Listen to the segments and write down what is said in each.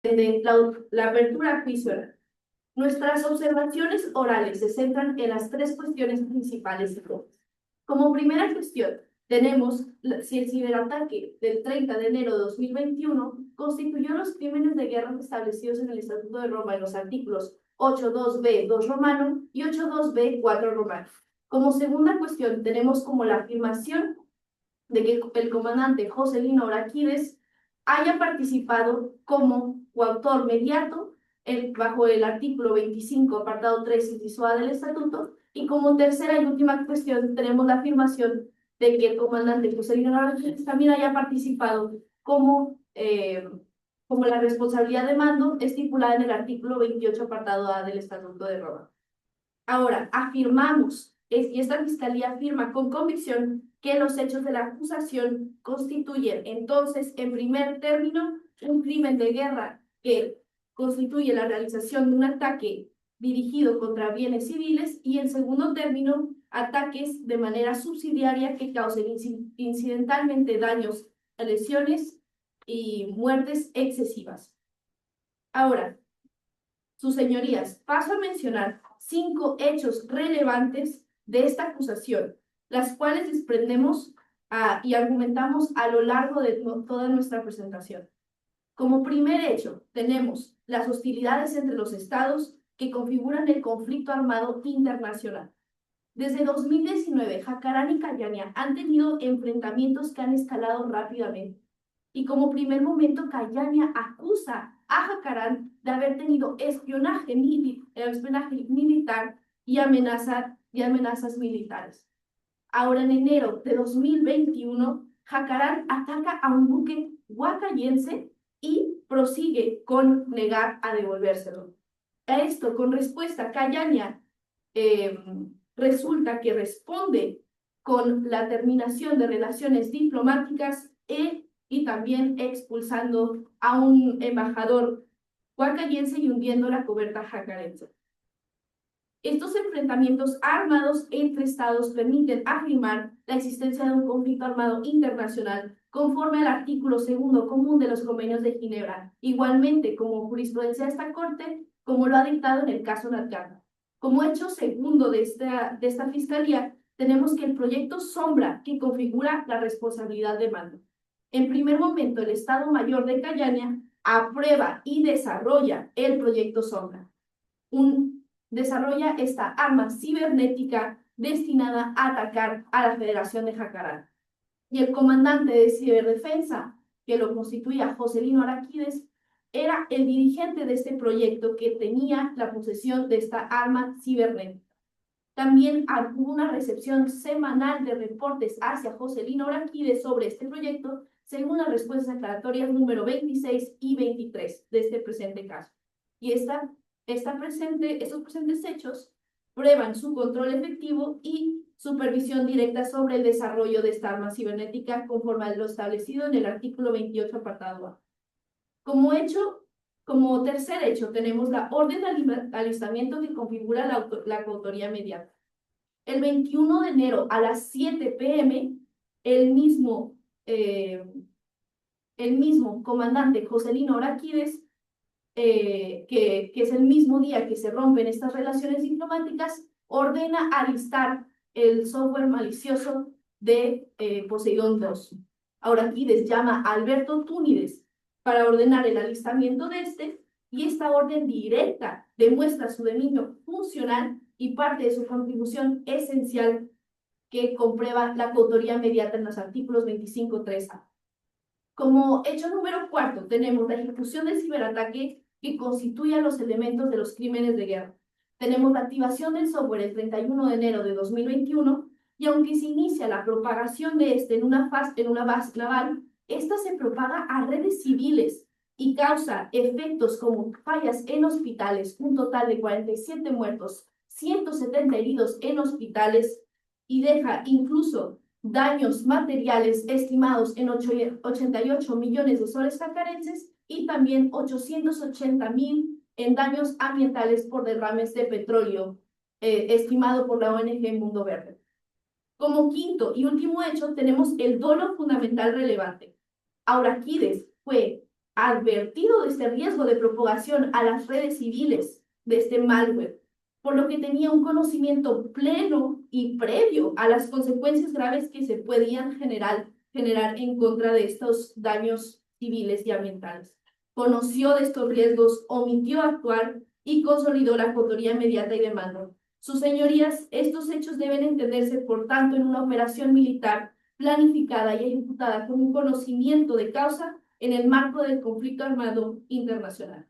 de la apertura a juicio oral. Nuestras observaciones orales se centran en las tres cuestiones principales y rojas. Como primera cuestión, tenemos si el ciberataque del 30 de enero de 2021 constituyó los crímenes de guerra establecidos en el Estatuto de Roma en los artículos 8.2b 2 romano y 8.2b 4 romano. Como segunda cuestión, tenemos como la afirmación de que el comandante Joselino Oraquides haya participado como coautor mediato bajo el artículo 25, apartado 3, inciso A del Estatuto, y como tercera y última cuestión tenemos la afirmación de que el comandante Joselino Oraquides también haya participado como la responsabilidad de mando estipulada en el artículo 28, apartado A del Estatuto de Roma. Ahora, afirmamos, y esta fiscalía afirma con convicción que los hechos de la acusación constituyen, entonces, en primer término, un crimen de guerra que constituye la realización de un ataque dirigido contra bienes civiles y, en segundo término, ataques de manera subsidiaria que causen incidentalmente daños, lesiones y muertes excesivas. Ahora, sus señorías, paso a mencionar 5 hechos relevantes de esta acusación, las cuales desprendemos y argumentamos a lo largo de toda nuestra presentación. Como primer hecho, tenemos las hostilidades entre los estados que configuran el conflicto armado internacional. Desde 2019, Jacarán y Callaña han tenido enfrentamientos que han escalado rápidamente. Y como primer momento, Callaña acusa a Jacarán de haber tenido espionaje militar y amenazas militares. Ahora, en enero de 2021, Jacarán ataca a un buque huacayense y prosigue con negar a devolvérselo. A esto, con respuesta, Callaña resulta que responde con la terminación de relaciones diplomáticas y también expulsando a un embajador huacayense y hundiendo la cubierta jacarense. Estos enfrentamientos armados entre estados permiten afirmar la existencia de un conflicto armado internacional conforme al artículo 2 común de los convenios de Ginebra, igualmente como jurisprudencia de esta Corte, como lo ha dictado en el caso Natcarno. Como hecho segundo de esta fiscalía, tenemos que el proyecto Sombra, que configura la responsabilidad de mando. En primer momento, el Estado Mayor de Callaña aprueba y desarrolla el proyecto Sombra, desarrolla esta arma cibernética destinada a atacar a la Federación de Jacarán. Y el comandante de ciberdefensa, que lo constituía Joselino Oraquides, era el dirigente de este proyecto que tenía la posesión de esta arma cibernética. También hubo una recepción semanal de reportes hacia Joselino Oraquides sobre este proyecto, según las respuestas aclaratorias número 26 y 23 de este presente caso. Y estos presentes hechos prueban su control efectivo y supervisión directa sobre el desarrollo de esta arma cibernética conforme a lo establecido en el artículo 28, apartado A. Como tercer hecho, tenemos la orden de alistamiento que configura la coautoría mediata. El 21 de enero a las 7 p.m., el mismo comandante Joselino Oraquides, que es el mismo día que se rompen estas relaciones diplomáticas, ordena alistar el software malicioso de Poseidón II. Oraquides llama a Alberto Túnides para ordenar el alistamiento de este, y esta orden directa demuestra su dominio funcional y parte de su contribución esencial que comprueba la coautoría mediata en los artículos 25.3a. Como hecho número 4, tenemos la ejecución del ciberataque que constituye los elementos de los crímenes de guerra. Tenemos la activación del software el 31 de enero de 2021, y aunque se inicia la propagación de este en una base naval, esta se propaga a redes civiles y causa efectos como fallas en hospitales, un total de 47 muertos, 170 heridos en hospitales, y deja incluso daños materiales estimados en 88 millones de soles jacarenses y también 880.000 en daños ambientales por derrames de petróleo, estimado por la ONG Mundo Verde. Como quinto y último hecho, tenemos el dolo fundamental relevante. Oraquides fue advertido de este riesgo de propagación a las redes civiles de este malware, por lo que tenía un conocimiento pleno y previo a las consecuencias graves que se podían generar en contra de estos daños civiles y ambientales. Conoció de estos riesgos, omitió actuar y consolidó la coautoría inmediata y de mando. Sus señorías, estos hechos deben entenderse, por tanto, en una operación militar planificada y ejecutada con un conocimiento de causa en el marco del conflicto armado internacional.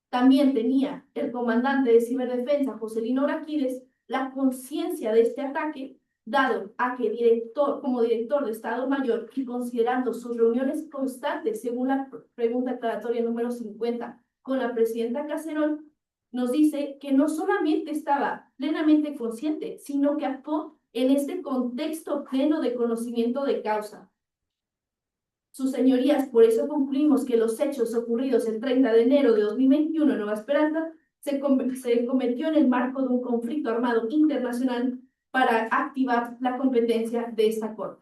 También tenía el comandante de ciberdefensa, Joselino Oraquiles, la conciencia de este ataque, dado a que como director de Estado Mayor y considerando sus reuniones constantes, según la pregunta aclaratoria número 50 con la presidenta Cacerón, nos dice que no solamente estaba plenamente consciente, sino que actuó en este contexto pleno de conocimiento de causa. Sus señorías, por eso concluimos que los hechos ocurridos el 30 de enero de 2021 en Nueva Esperanza se cometió en el marco de un conflicto armado internacional para activar la competencia de esta Corte.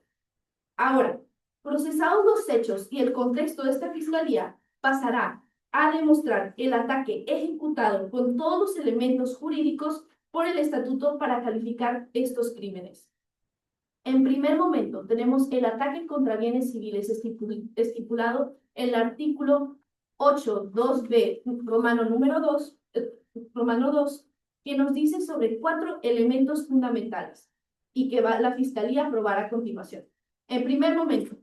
Ahora, procesados los hechos y el contexto de esta fiscalía, pasará a demostrar el ataque ejecutado con todos los elementos jurídicos por el estatuto para calificar estos crímenes. En primer momento, tenemos el ataque contra bienes civiles estipulado en el artículo 8.2b, romano número 2, romano 2, que nos dice sobre 4 elementos fundamentales y que la Fiscalía aprobará a continuación. En primer momento,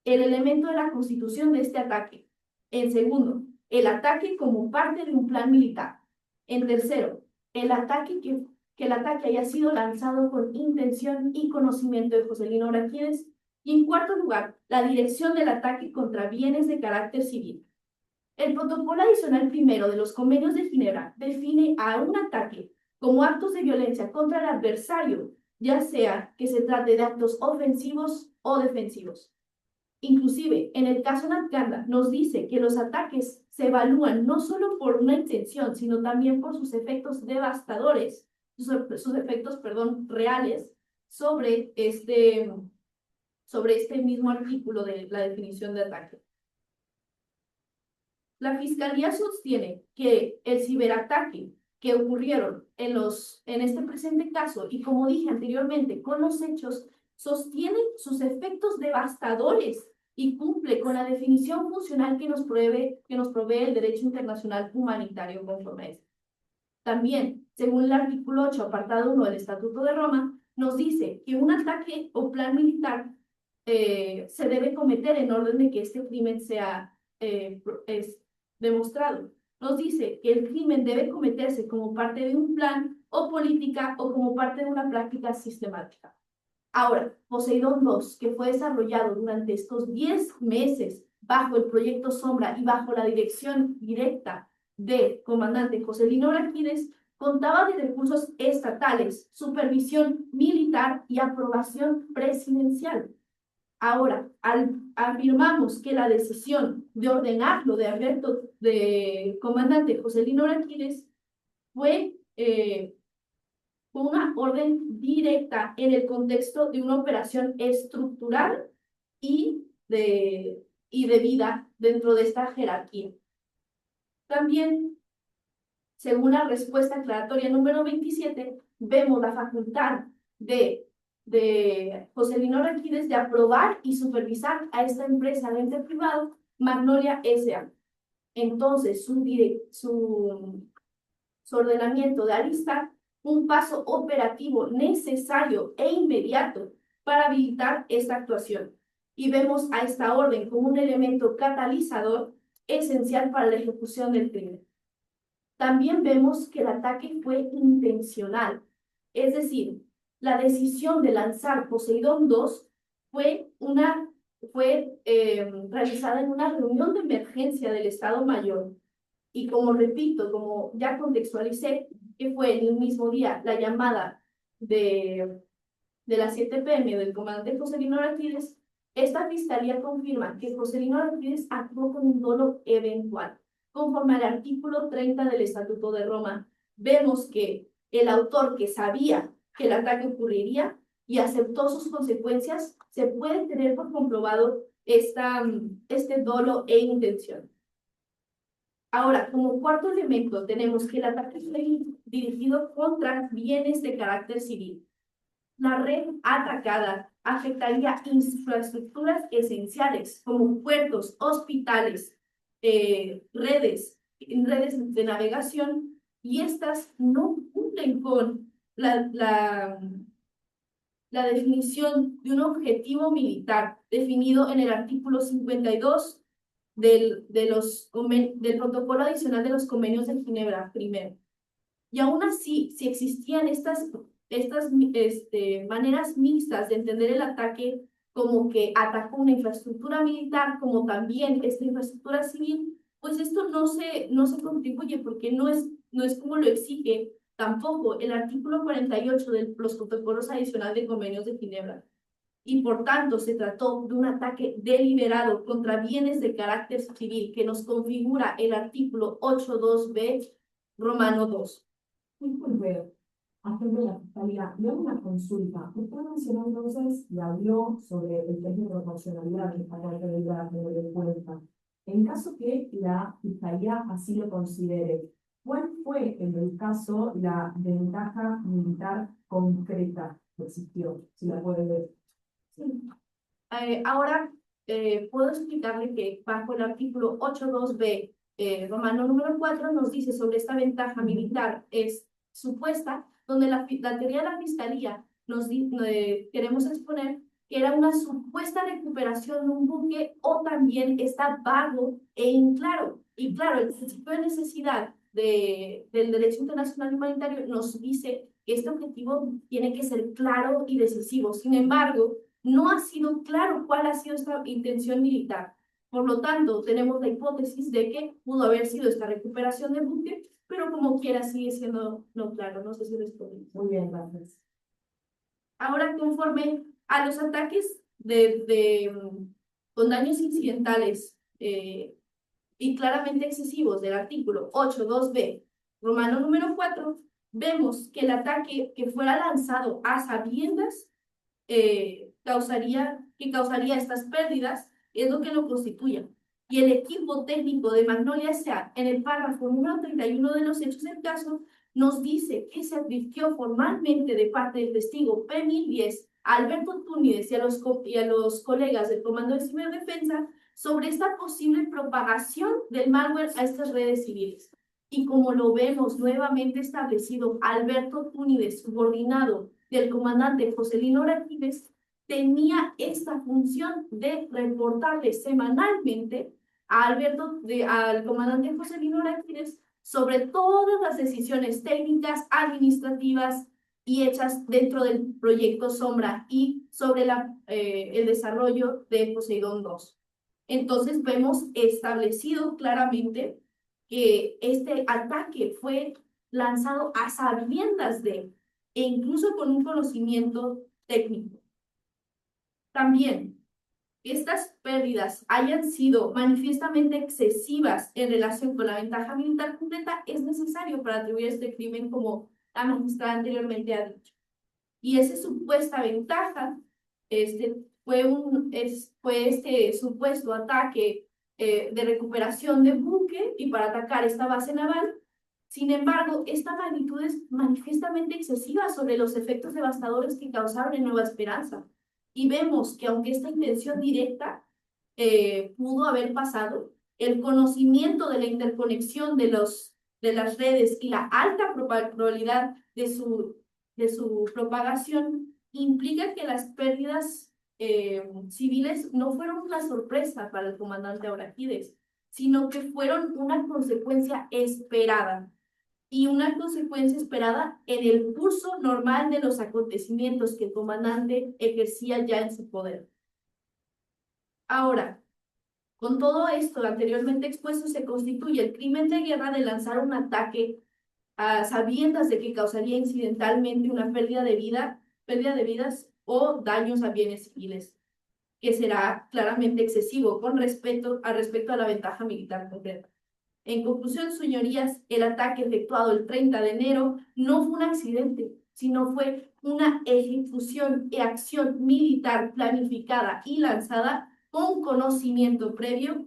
el elemento de la constitución de este ataque. En segundo, el ataque como parte de un plan militar. En tercero, el ataque que el ataque haya sido lanzado con intención y conocimiento de Joselino Oraquiles. Y en cuarto lugar, la dirección del ataque contra bienes de carácter civil. El protocolo adicional primero de los convenios de Ginebra define a un ataque como actos de violencia contra el adversario, ya sea que se trate de actos ofensivos o defensivos. Inclusive, en el caso Natganda, nos dice que los ataques se evalúan no solo por una intención, sino también por sus efectos devastadores, sus efectos, reales sobre este mismo artículo de la definición de ataque. La Fiscalía sostiene que el ciberataque que ocurrieron en este presente caso, y como dije anteriormente, con los hechos, sostiene sus efectos devastadores y cumple con la definición funcional que nos provee el derecho internacional humanitario conforme a este. También, según el artículo 8, apartado 1 del Estatuto de Roma, nos dice que un ataque o plan militar se debe cometer en orden de que este crimen sea demostrado. Nos dice que el crimen debe cometerse como parte de un plan o política o como parte de una práctica sistemática. Ahora, Poseidón 2, que fue desarrollado durante estos 10 meses bajo el proyecto Sombra y bajo la dirección directa del comandante Joselino Oraquiles, contaba de recursos estatales, supervisión militar y aprobación presidencial. Ahora, afirmamos que la decisión de ordenarlo de comandante Joselino Oraquiles fue una orden directa en el contexto de una operación estructural y debida dentro de esta jerarquía. También, según la respuesta aclaratoria número 27, vemos la facultad de Joselino Oraquiles de aprobar y supervisar a esta empresa de ente privado, Magnolia S.A. Entonces, su ordenamiento de alistar un paso operativo necesario e inmediato para habilitar esta actuación. Y vemos a esta orden como un elemento catalizador esencial para la ejecución del crimen. También vemos que el ataque fue intencional, es decir, la decisión de lanzar Poseidón 2 fue realizada en una reunión de emergencia del Estado Mayor. Y como repito, como ya contextualicé, que fue en el mismo día la llamada de las 7 p.m. del comandante Joselino Oraquiles, esta fiscalía confirma que Joselino Oraquiles actuó con un dolo eventual. Conforme al artículo 30 del Estatuto de Roma, vemos que el autor que sabía que el ataque ocurriría y aceptó sus consecuencias, se puede tener por comprobado este dolo e intención. Ahora, como cuarto elemento, tenemos que el ataque fue dirigido contra bienes de carácter civil. La red atacada afectaría infraestructuras esenciales como puertos, hospitales, redes de navegación, y estas no cumplen con la definición de un objetivo militar definido en el artículo 52 del protocolo adicional de los convenios de Ginebra primero. Y aún así, si existían estas maneras mixtas de entender el ataque como que atacó una infraestructura militar, como también esta infraestructura civil, pues esto no se contribuye porque no es como lo exige tampoco el artículo 48 de los protocolos adicionales de convenios de Ginebra. Y por tanto se trató de un ataque deliberado contra bienes de carácter civil que nos configura el artículo 82b Romano 2. Disculpe, agente de la Fiscalía, le hago una consulta. Usted mencionó entonces y habló sobre el test de proporcionalidad que está que deberá tener en cuenta. En caso que la Fiscalía así lo considere, ¿cuál fue en el caso la ventaja militar concreta que existió? Si la puede ver. Sí. Ahora puedo explicarle que bajo el artículo 82b Romano número 4 nos dice sobre esta ventaja militar es supuesta, donde la teoría de la Fiscalía queremos exponer que era una supuesta recuperación de un buque o también está vago e inclaro. Y claro, el principio de necesidad del derecho internacional humanitario nos dice que este objetivo tiene que ser claro y decisivo. Sin embargo, no ha sido claro cuál ha sido esta intención militar. Por lo tanto, tenemos la hipótesis de que pudo haber sido esta recuperación del buque, pero como quiera sigue siendo no claro. No sé si respondí. Muy bien, gracias. Ahora, conforme a los ataques con daños incidentales y claramente excesivos del artículo 8.2b, Romano número 4, vemos que el ataque que fuera lanzado a sabiendas causaría estas pérdidas, es lo que lo constituye. Y el equipo técnico de Magnolia S.A. en el párrafo número 31 de los hechos del caso nos dice que se advirtió formalmente de parte del testigo P1010 a Alberto Túñez y a los colegas del Comando de Ciberdefensa sobre esta posible propagación del malware a estas redes civiles. Y como lo vemos nuevamente establecido, Alberto Túñez, subordinado del comandante Joselino Oraquiles, tenía esta función de reportarle semanalmente al comandante Joselino Oraquiles sobre todas las decisiones técnicas, administrativas y hechas dentro del proyecto Sombra y sobre el desarrollo de Poseidón 2. Entonces vemos establecido claramente que este ataque fue lanzado a sabiendas de, e incluso con un conocimiento técnico. También, estas pérdidas hayan sido manifiestamente excesivas en relación con la ventaja militar completa, es necesario para atribuir este crimen como la magistrada anteriormente ha dicho. Y esa supuesta ventaja fue este supuesto ataque de recuperación de buque y para atacar esta base naval. Sin embargo, esta magnitud es manifiestamente excesiva sobre los efectos devastadores que causaron en Nueva Esperanza. Y vemos que aunque esta intención directa pudo haber pasado, el conocimiento de la interconexión de las redes y la alta probabilidad de su propagación implica que las pérdidas civiles no fueron una sorpresa para el comandante Auraquides, sino que fueron una consecuencia esperada. Y una consecuencia esperada en el curso normal de los acontecimientos que el comandante ejercía ya en su poder. Ahora, con todo esto anteriormente expuesto, se constituye el crimen de guerra de lanzar un ataque a sabiendas de que causaría incidentalmente una pérdida de vidas o daños a bienes civiles, que será claramente excesivo con respecto a la ventaja militar concreta. En conclusión, señorías, el ataque efectuado el 30 de enero no fue un accidente, sino fue una ejecución y acción militar planificada y lanzada con conocimiento previo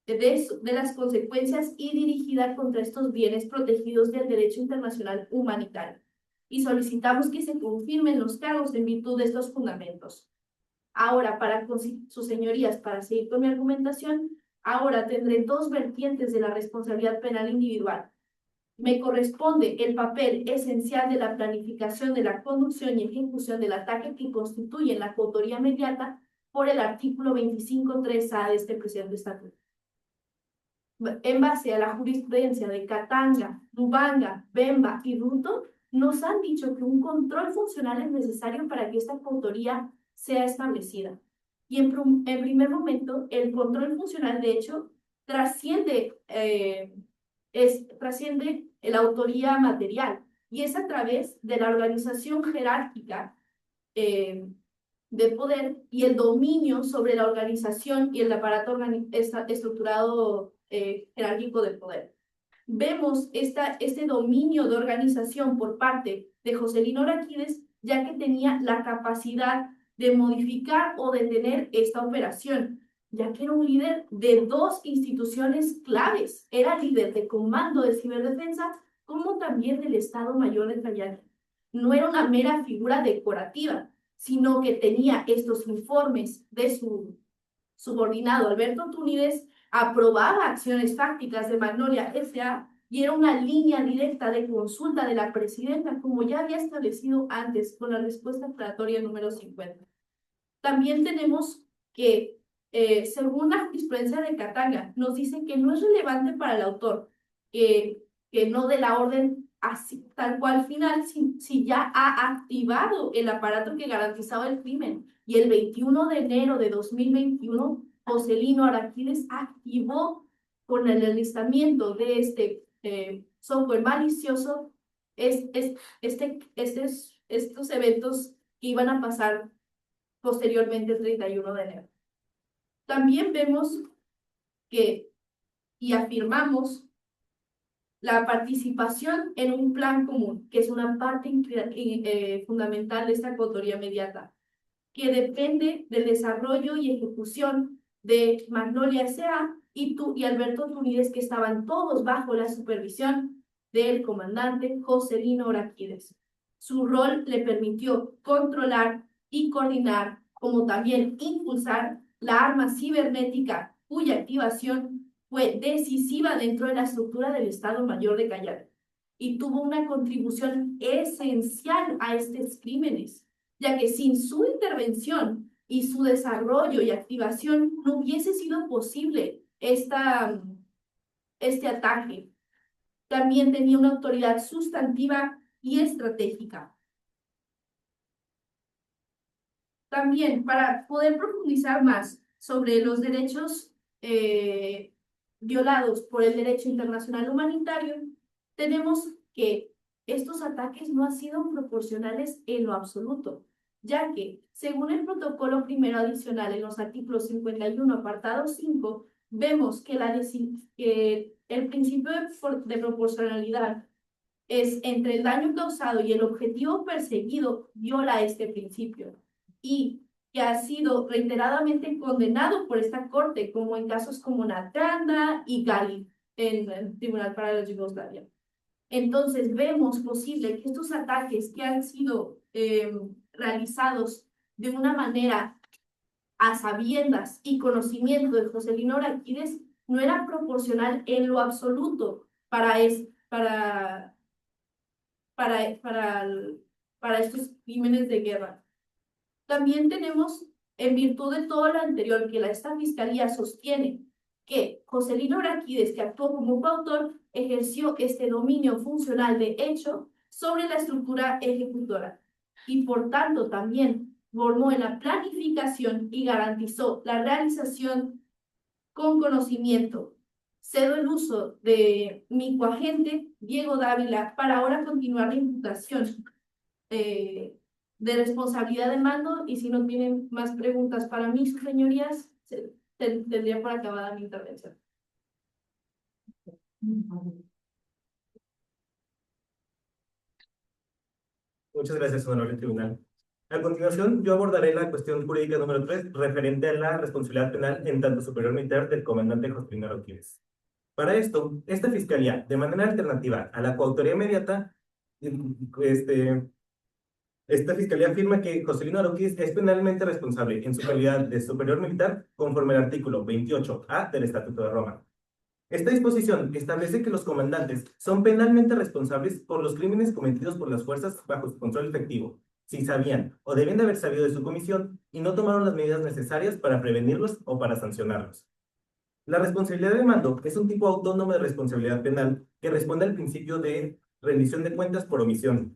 de las consecuencias y dirigida contra estos bienes protegidos del derecho internacional humanitario. Y solicitamos que se confirmen los cargos en virtud de estos fundamentos. Ahora, para sus señorías, para seguir con mi argumentación, ahora tendré dos vertientes de la responsabilidad penal individual. Me corresponde el papel esencial de la planificación de la conducción y ejecución del ataque que constituye la coautoría inmediata por el artículo 25.3a de este presente estatuto. En base a la jurisprudencia de Katanga, Lubanga, Bemba y Ruto, nos han dicho que un control funcional es necesario para que esta coautoría sea establecida. Y en primer momento, el control funcional, de hecho, trasciende la autoría material y es a través de la organización jerárquica de poder y el dominio sobre la organización y el aparato estructurado jerárquico de poder. Vemos este dominio de organización por parte de Joselino Oraquides, ya que tenía la capacidad de modificar o detener esta operación, ya que era un líder de dos instituciones claves. Era líder de Comando de Ciberdefensa, como también del Estado Mayor de Callao. No era una mera figura decorativa, sino que tenía estos informes de su subordinado Alberto Túnides, aprobaba acciones fácticas de Magnolia S.A. y era una línea directa de consulta de la presidenta, como ya había establecido antes con la respuesta aclaratoria número 50. También tenemos que, según la jurisprudencia de Katanga, nos dice que no es relevante para el autor que no dé la orden así, tal cual final, si ya ha activado el aparato que garantizaba el crimen. Y el 21 de enero de 2021, Joselino Araquiles activó con el enlistamiento de este software malicioso estos eventos que iban a pasar posteriormente el 31 de enero. También vemos que, y afirmamos, la participación en un plan común, que es una parte fundamental de esta coautoría inmediata, que depende del desarrollo y ejecución de Magnolia S.A. y Alberto Túnides, que estaban todos bajo la supervisión del comandante Joselino Oraquides. Su rol le permitió controlar y coordinar, como también impulsar la arma cibernética, cuya activación fue decisiva dentro de la estructura del Estado Mayor de Callao y tuvo una contribución esencial a estos crímenes, ya que sin su intervención y su desarrollo y activación no hubiese sido posible este ataque. También tenía una autoridad sustantiva y estratégica. También, para poder profundizar más sobre los derechos violados por el derecho internacional humanitario, tenemos que estos ataques no han sido proporcionales en lo absoluto, ya que, según el protocolo primero adicional en los artículos 51, apartado 5, vemos que el principio de proporcionalidad es entre el daño causado y el objetivo perseguido viola este principio y que ha sido reiteradamente condenado por esta corte, como en casos como Natanda y Gali en el Tribunal para la Yugoslavia. Entonces vemos posible que estos ataques que han sido realizados de una manera a sabiendas y conocimiento de Joselino Oraquides no era proporcional en lo absoluto para, para, para estos crímenes de guerra. También tenemos, en virtud de todo lo anterior, que esta fiscalía sostiene que Joselino Oraquides, que actuó como coautor, ejerció este dominio funcional de hecho sobre la estructura ejecutora y por tanto también formó en la planificación y garantizó la realización con conocimiento. Cedo el uso de mi coagente, Diego Dávila, para ahora continuar la imputación de responsabilidad de mando, y si no tienen más preguntas para mí, sus señorías, tendría por acabada mi intervención. Muchas gracias, honorable tribunal. A continuación, yo abordaré la cuestión jurídica número 3, referente a la responsabilidad penal en tanto superior militar del comandante José Arauquíes. Para esto, esta fiscalía, de manera alternativa a la coautoría inmediata, este, esta fiscalía afirma que Joselino Arauquíes es penalmente responsable en su calidad de superior militar conforme al artículo 28A del Estatuto de Roma. Esta disposición establece que los comandantes son penalmente responsables por los crímenes cometidos por las fuerzas bajo su control efectivo, si sabían o debían de haber sabido de su comisión y no tomaron las medidas necesarias para prevenirlos o para sancionarlos. La responsabilidad de mando es un tipo autónomo de responsabilidad penal que responde al principio de rendición de cuentas por omisión.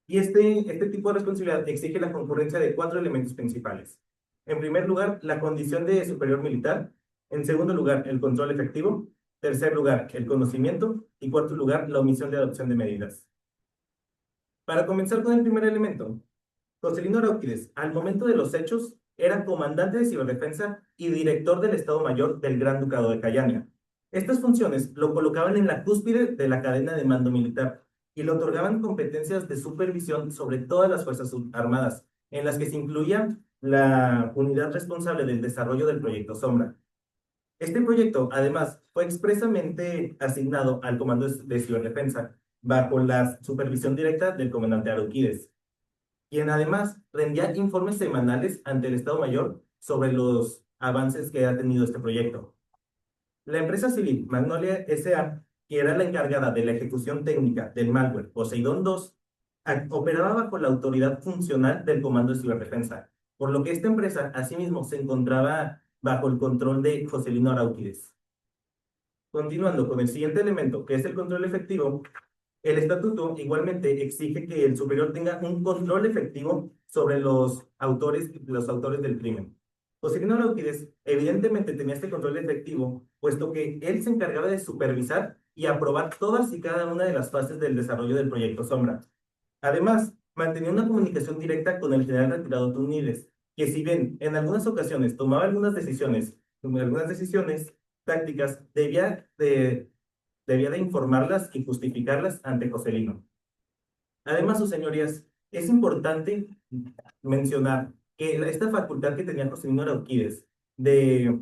Y este tipo de responsabilidad exige la concurrencia de 4 elementos principales. En primer lugar, la condición de superior militar. En segundo lugar, el control efectivo. Tercer lugar, el conocimiento. Y cuarto lugar, la omisión de adopción de medidas. Para comenzar con el primer elemento, Joselino Arauquíes, al momento de los hechos, era comandante de ciberdefensa y director del Estado Mayor del Gran Ducado de Cayania. Estas funciones lo colocaban en la cúspide de la cadena de mando militar y le otorgaban competencias de supervisión sobre todas las fuerzas armadas, en las que se incluía la unidad responsable del desarrollo del proyecto Sombra. Este proyecto, además, fue expresamente asignado al Comando de Ciberdefensa, bajo la supervisión directa del comandante Arauquíes, quien además rendía informes semanales ante el Estado Mayor sobre los avances que ha tenido este proyecto. La empresa civil Magnolia S.A., que era la encargada de la ejecución técnica del malware Poseidón 2, operaba bajo la autoridad funcional del Comando de Ciberdefensa, por lo que esta empresa asimismo se encontraba bajo el control de Joselino Arauquíes. Continuando con el siguiente elemento, que es el control efectivo, el estatuto igualmente exige que el superior tenga un control efectivo sobre los autores del crimen. Joselino Arauquíes evidentemente tenía este control efectivo, puesto que él se encargaba de supervisar y aprobar todas y cada una de las fases del desarrollo del proyecto Sombra. Además, mantenía una comunicación directa con el general retirado Túñides, que si bien en algunas ocasiones tomaba algunas decisiones tácticas, debía de informarlas y justificarlas ante Joselino. Además, sus señorías, es importante mencionar que esta facultad que tenía Joselino Arauquíes de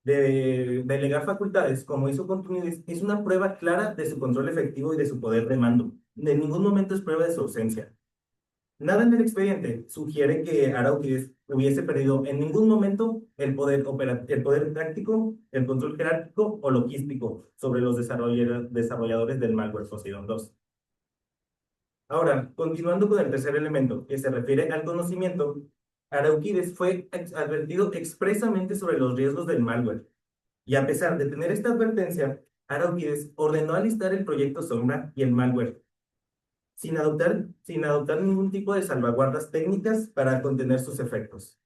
delegar facultades, como hizo con Túñides, es una prueba clara de su control efectivo y de su poder de mando. En ningún momento es prueba de su ausencia. Nada en el expediente sugiere que Arauquíes hubiese perdido en ningún momento el poder táctico, el control jerárquico o logístico sobre los desarrolladores del malware Poseidon 2. Ahora, continuando con el tercer elemento, que se refiere al conocimiento, Arauquíes fue advertido expresamente sobre los riesgos del malware. Y a pesar de tener esta advertencia, Arauquíes ordenó alistar el proyecto Sombra y el malware, sin adoptar ningún tipo de salvaguardas técnicas para contener sus efectos.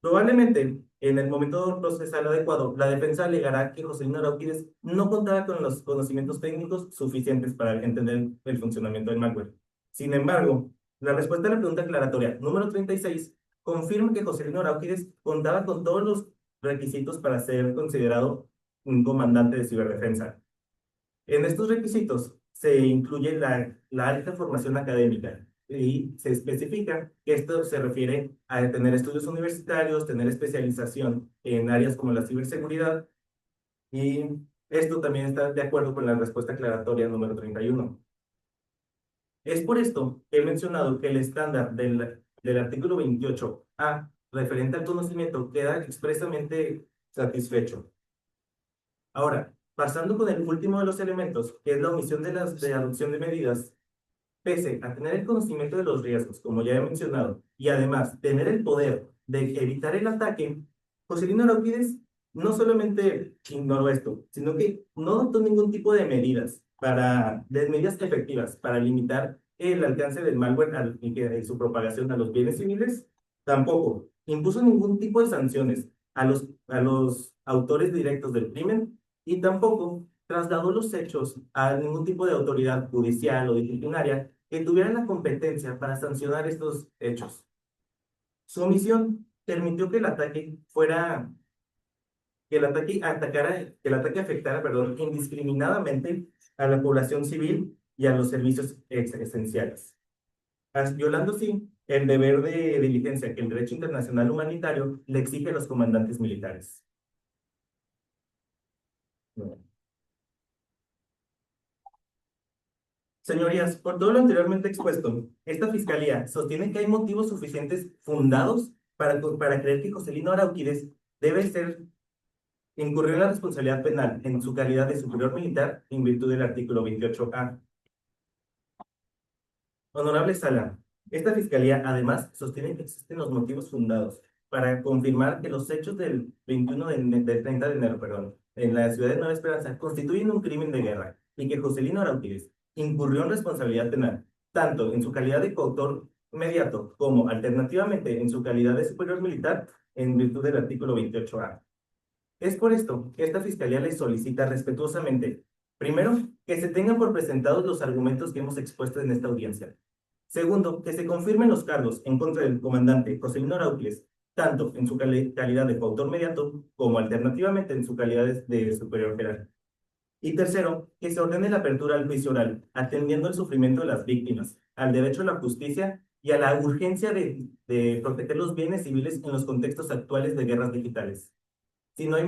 Probablemente, en el momento procesal adecuado, la defensa alegará que Joselino Arauquíes no contaba con los conocimientos técnicos suficientes para entender el funcionamiento del malware. Sin embargo, la respuesta a la pregunta aclaratoria número 36 confirma que Joselino Arauquíes contaba con todos los requisitos para ser considerado un comandante de ciberdefensa. En estos requisitos se incluye la alta formación académica y se especifica que esto se refiere a tener estudios universitarios, tener especialización en áreas como la ciberseguridad, y esto también está de acuerdo con la respuesta aclaratoria número 31. Es por esto que he mencionado que el estándar del artículo 28A referente al conocimiento queda expresamente satisfecho. Ahora, pasando con el último de los elementos, que es la omisión de adopción de medidas, pese a tener el conocimiento de los riesgos, como ya he mencionado, y además tener el poder de evitar el ataque, Joselino Arauquíes no solamente ignoró esto, sino que no adoptó ningún tipo de medidas efectivas para limitar el alcance del malware y su propagación a los bienes civiles. Tampoco impuso ningún tipo de sanciones a los autores directos del crimen, y tampoco trasladó los hechos a ningún tipo de autoridad judicial o disciplinaria que tuviera la competencia para sancionar estos hechos. Su omisión permitió que el ataque afectara, indiscriminadamente a la población civil y a los servicios esenciales, violando así el deber de diligencia que el derecho internacional humanitario le exige a los comandantes militares. Señorías, por todo lo anteriormente expuesto, esta fiscalía sostiene que hay motivos suficientes fundados para creer que Joselino Arauquídez debe incurrir en la responsabilidad penal en su calidad de superior militar en virtud del artículo 28A. Honorable Sala, esta fiscalía además sostiene que existen los motivos fundados para confirmar que los hechos del 30 de enero, perdón, en la ciudad de Nueva Esperanza constituyen un crimen de guerra y que Joselino Arauquídez incurrió en responsabilidad penal, tanto en su calidad de coautor inmediato como alternativamente en su calidad de superior militar en virtud del artículo 28A. Es por esto que esta fiscalía le solicita respetuosamente, primero, que se tengan por presentados los argumentos que hemos expuesto en esta audiencia. Segundo, que se confirmen los cargos en contra del comandante Joselino Arauquídez, tanto en su calidad de coautor inmediato como alternativamente en su calidad de superior general. Y tercero, que se ordene la apertura al juicio oral, atendiendo el sufrimiento de las víctimas, al derecho a la justicia y a la urgencia de proteger los bienes civiles en los contextos actuales de guerras digitales. Si no hay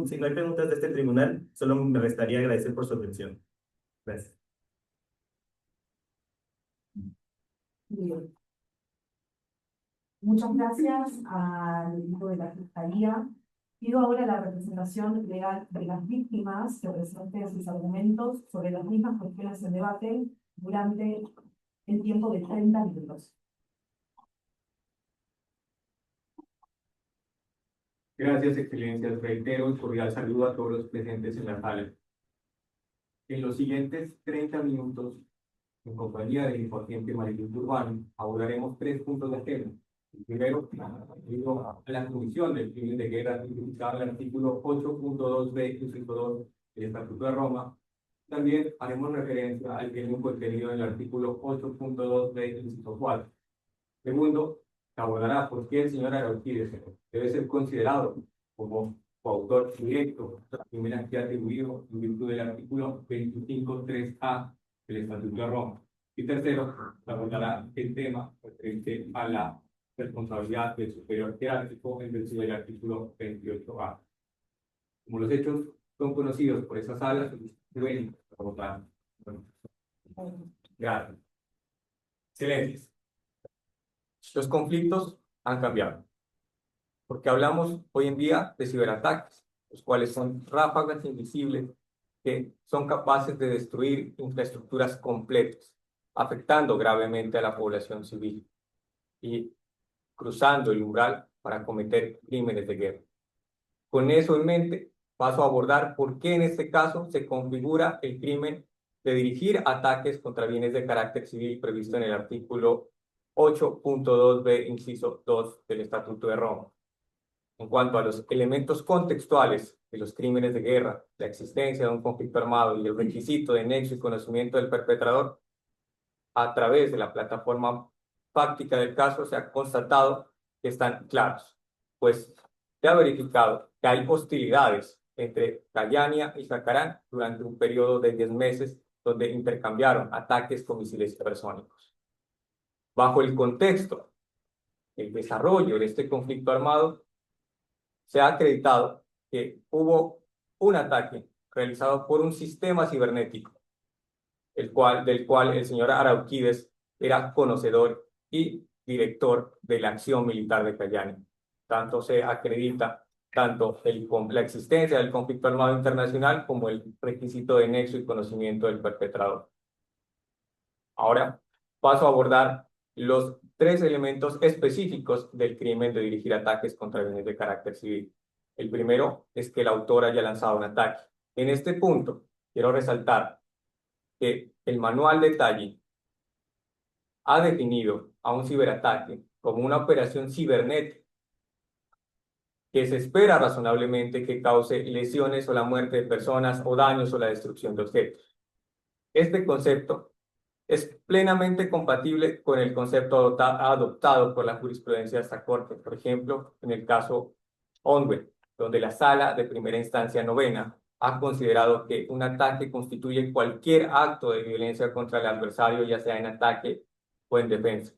si no hay preguntas de este tribunal, solo me restaría agradecer por su atención. Gracias. Bien. Muchas gracias al equipo de la Fiscalía. Pido ahora la representación legal de las víctimas que presenten sus argumentos sobre las mismas cuestiones en debate durante el tiempo de 30 minutos. Gracias, excelencias. Reitero un cordial saludo a todos los presentes en la sala. En los siguientes 30 minutos, en compañía del importante Maricruz Urbano, abordaremos 3 puntos de tema. El primero, debido a la comisión del crimen de guerra tipificado en el artículo 8.2b, inciso 2 del Estatuto de Roma. También haremos referencia al crimen contenido en el artículo 8.2b, inciso 4. Segundo, se abordará por qué el señor Arauquídez debe ser considerado como coautor directo de la crimen aquí atribuido en virtud del artículo 25.3a del Estatuto de Roma. Y tercero, se abordará el tema referente a la responsabilidad del superior jerárquico en virtud del artículo 28a. Como los hechos son conocidos por esa sala, se deben votar. Gracias. Excelentes. Los conflictos han cambiado, porque hablamos hoy en día de ciberataques, los cuales son ráfagas invisibles que son capaces de destruir infraestructuras completas, afectando gravemente a la población civil y cruzando el umbral para cometer crímenes de guerra. Con eso en mente, paso a abordar por qué en este caso se configura el crimen de dirigir ataques contra bienes de carácter civil previsto en el artículo 8.2b, inciso 2 del Estatuto de Roma. En cuanto a los elementos contextuales de los crímenes de guerra, la existencia de un conflicto armado y el requisito de nexo y conocimiento del perpetrador, a través de la plataforma fáctica del caso se ha constatado que están claros, pues se ha verificado que hay hostilidades entre Cayania y Jacarán durante un periodo de 10 meses donde intercambiaron ataques con misiles hipersónicos. Bajo el contexto, el desarrollo de este conflicto armado, se ha acreditado que hubo un ataque realizado por un sistema cibernético, del cual el señor Arauquídez era conocedor y director de la acción militar de Cayania. Tanto se acredita la existencia del conflicto armado internacional como el requisito de nexo y conocimiento del perpetrador. Ahora paso a abordar los 3 elementos específicos del crimen de dirigir ataques contra bienes de carácter civil. El primero es que el autor haya lanzado un ataque. En este punto, quiero resaltar que el manual de Talley ha definido a un ciberataque como una operación cibernética que se espera razonablemente que cause lesiones o la muerte de personas o daños o la destrucción de objetos. Este concepto es plenamente compatible con el concepto adoptado por la jurisprudencia de esta Corte, por ejemplo, en el caso Onwell, donde la Sala de Primera Instancia Novena ha considerado que un ataque constituye cualquier acto de violencia contra el adversario, ya sea en ataque o en defensa.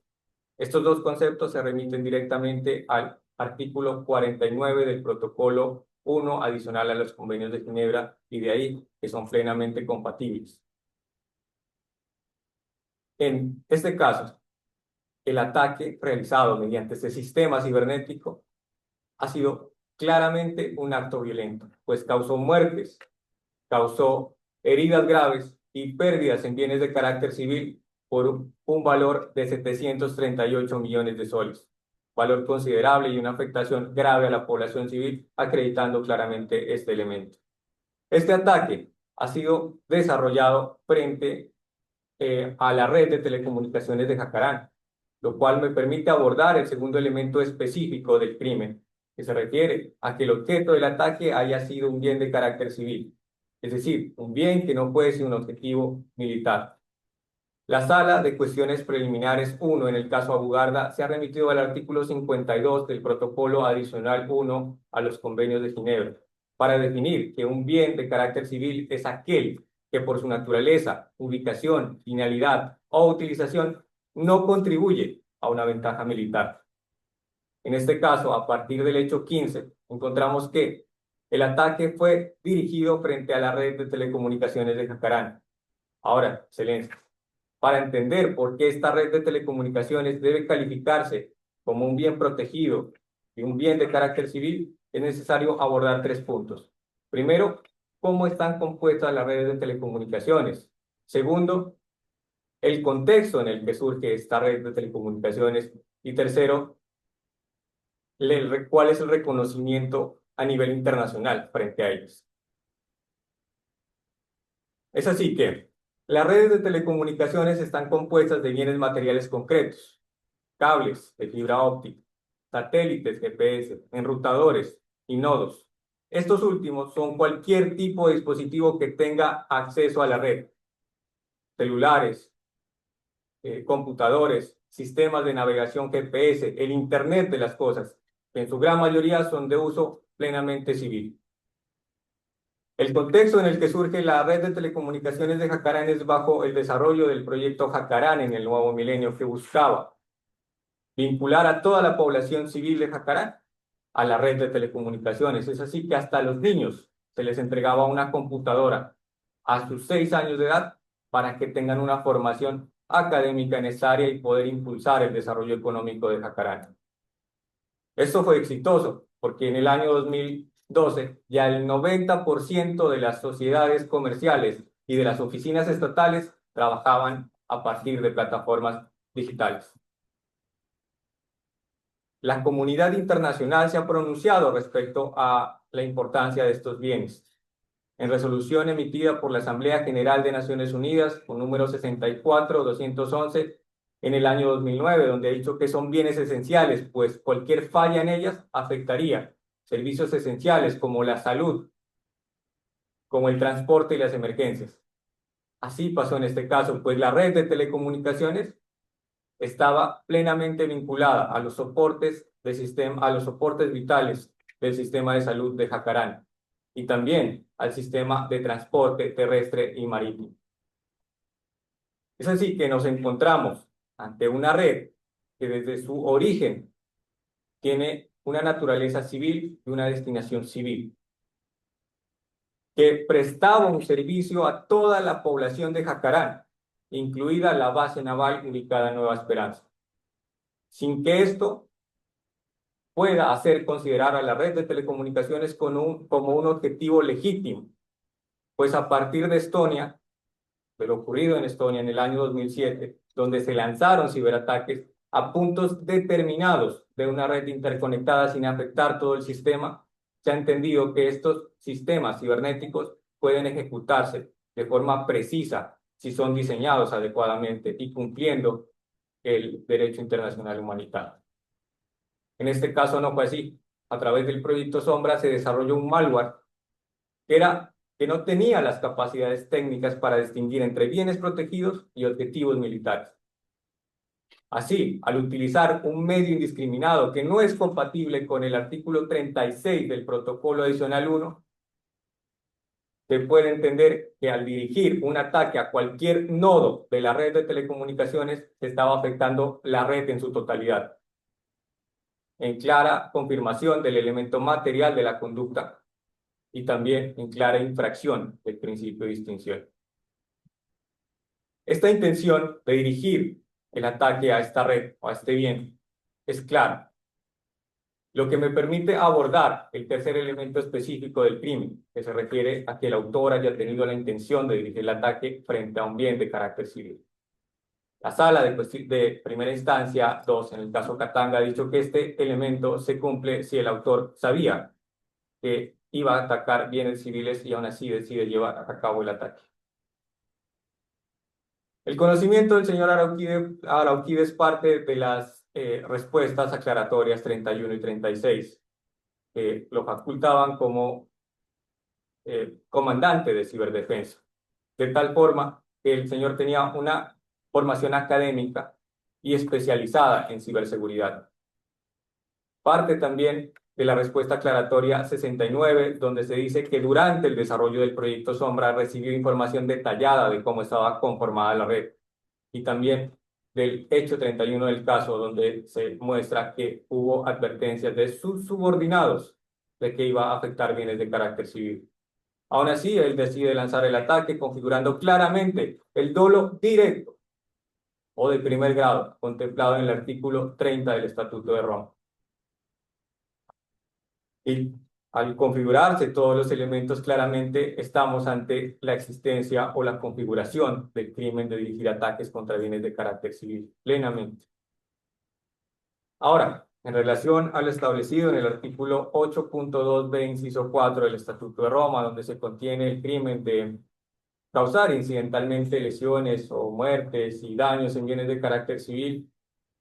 Estos dos conceptos se remiten directamente al artículo 49 del Protocolo 1 adicional a los convenios de Ginebra, y de ahí que son plenamente compatibles. En este caso, el ataque realizado mediante este sistema cibernético ha sido claramente un acto violento, pues causó muertes, causó heridas graves y pérdidas en bienes de carácter civil por un valor de 738 millones de soles, valor considerable y una afectación grave a la población civil, acreditando claramente este elemento. Este ataque ha sido desarrollado frente a la red de telecomunicaciones de Jacarán, lo cual me permite abordar el segundo elemento específico del crimen, que se refiere a que el objeto del ataque haya sido un bien de carácter civil, es decir, un bien que no puede ser un objetivo militar. La Sala de Cuestiones Preliminares 1, en el caso Abugarda, se ha remitido al artículo 52 del Protocolo Adicional 1 a los Convenios de Ginebra, para definir que un bien de carácter civil es aquel que por su naturaleza, ubicación, finalidad o utilización no contribuye a una ventaja militar. En este caso, a partir del hecho 15, encontramos que el ataque fue dirigido frente a la red de telecomunicaciones de Jacarán. Ahora, excelencia, para entender por qué esta red de telecomunicaciones debe calificarse como un bien protegido y un bien de carácter civil, es necesario abordar tres puntos. Primero, cómo están compuestas las redes de telecomunicaciones. Segundo, el contexto en el que surge esta red de telecomunicaciones. Y tercero, cuál es el reconocimiento a nivel internacional frente a ellos. Es así que las redes de telecomunicaciones están compuestas de bienes materiales concretos, cables de fibra óptica, satélites GPS, enrutadores y nodos. Estos últimos son cualquier tipo de dispositivo que tenga acceso a la red: celulares, computadores, sistemas de navegación GPS, el Internet de las cosas, que en su gran mayoría son de uso plenamente civil. El contexto en el que surge la red de telecomunicaciones de Jacarán es bajo el desarrollo del proyecto Jacarán en el nuevo milenio, que buscaba vincular a toda la población civil de Jacarán a la red de telecomunicaciones. Es así que hasta a los niños se les entregaba una computadora a sus 6 años de edad para que tengan una formación académica en esa área y poder impulsar el desarrollo económico de Jacarán. Esto fue exitoso porque en el año 2012 ya el 90% de las sociedades comerciales y de las oficinas estatales trabajaban a partir de plataformas digitales. La comunidad internacional se ha pronunciado respecto a la importancia de estos bienes. En resolución emitida por la Asamblea General de Naciones Unidas, con número 64-211, en el año 2009, donde ha dicho que son bienes esenciales, pues cualquier falla en ellas afectaría servicios esenciales como la salud, como el transporte y las emergencias. Así pasó en este caso, pues la red de telecomunicaciones estaba plenamente vinculada a los soportes del sistema, a los soportes vitales del sistema de salud de Jacarán y también al sistema de transporte terrestre y marítimo. Es así que nos encontramos ante una red que desde su origen tiene una naturaleza civil y una destinación civil, que prestaba un servicio a toda la población de Jacarán, incluida la base naval ubicada en Nueva Esperanza, sin que esto pueda hacer considerar a la red de telecomunicaciones como un objetivo legítimo, pues a partir de Estonia, de lo ocurrido en Estonia en el año 2007, donde se lanzaron ciberataques a puntos determinados de una red interconectada sin afectar todo el sistema, se ha entendido que estos sistemas cibernéticos pueden ejecutarse de forma precisa si son diseñados adecuadamente y cumpliendo el derecho internacional humanitario. En este caso no fue así. A través del proyecto Sombra se desarrolló un malware que no tenía las capacidades técnicas para distinguir entre bienes protegidos y objetivos militares. Así, al utilizar un medio indiscriminado que no es compatible con el artículo 36 del Protocolo Adicional 1, se puede entender que al dirigir un ataque a cualquier nodo de la red de telecomunicaciones, se estaba afectando la red en su totalidad, en clara confirmación del elemento material de la conducta y también en clara infracción del principio de distinción. Esta intención de dirigir el ataque a esta red o a este bien es clara, lo que me permite abordar el tercer elemento específico del crimen, que se refiere a que el autor haya tenido la intención de dirigir el ataque frente a un bien de carácter civil. La sala de primera instancia 2, en el caso Katanga, ha dicho que este elemento se cumple si el autor sabía que iba a atacar bienes civiles y aún así decide llevar a cabo el ataque. El conocimiento del señor Arauquide es parte de las respuestas aclaratorias 31 y 36, que lo facultaban como comandante de ciberdefensa, de tal forma que el señor tenía una formación académica y especializada en ciberseguridad. Parte también de la respuesta aclaratoria 69, donde se dice que durante el desarrollo del proyecto Sombra recibió información detallada de cómo estaba conformada la red, y también del hecho 31 del caso, donde se muestra que hubo advertencias de sus subordinados de que iba a afectar bienes de carácter civil. Aún así, él decide lanzar el ataque configurando claramente el dolo directo o de primer grado, contemplado en el artículo 30 del Estatuto de Roma. Y al configurarse todos los elementos, claramente estamos ante la existencia o la configuración del crimen de dirigir ataques contra bienes de carácter civil, plenamente. Ahora, en relación a lo establecido en el artículo 8.2b, inciso 4 del Estatuto de Roma, donde se contiene el crimen de causar incidentalmente lesiones o muertes y daños en bienes de carácter civil,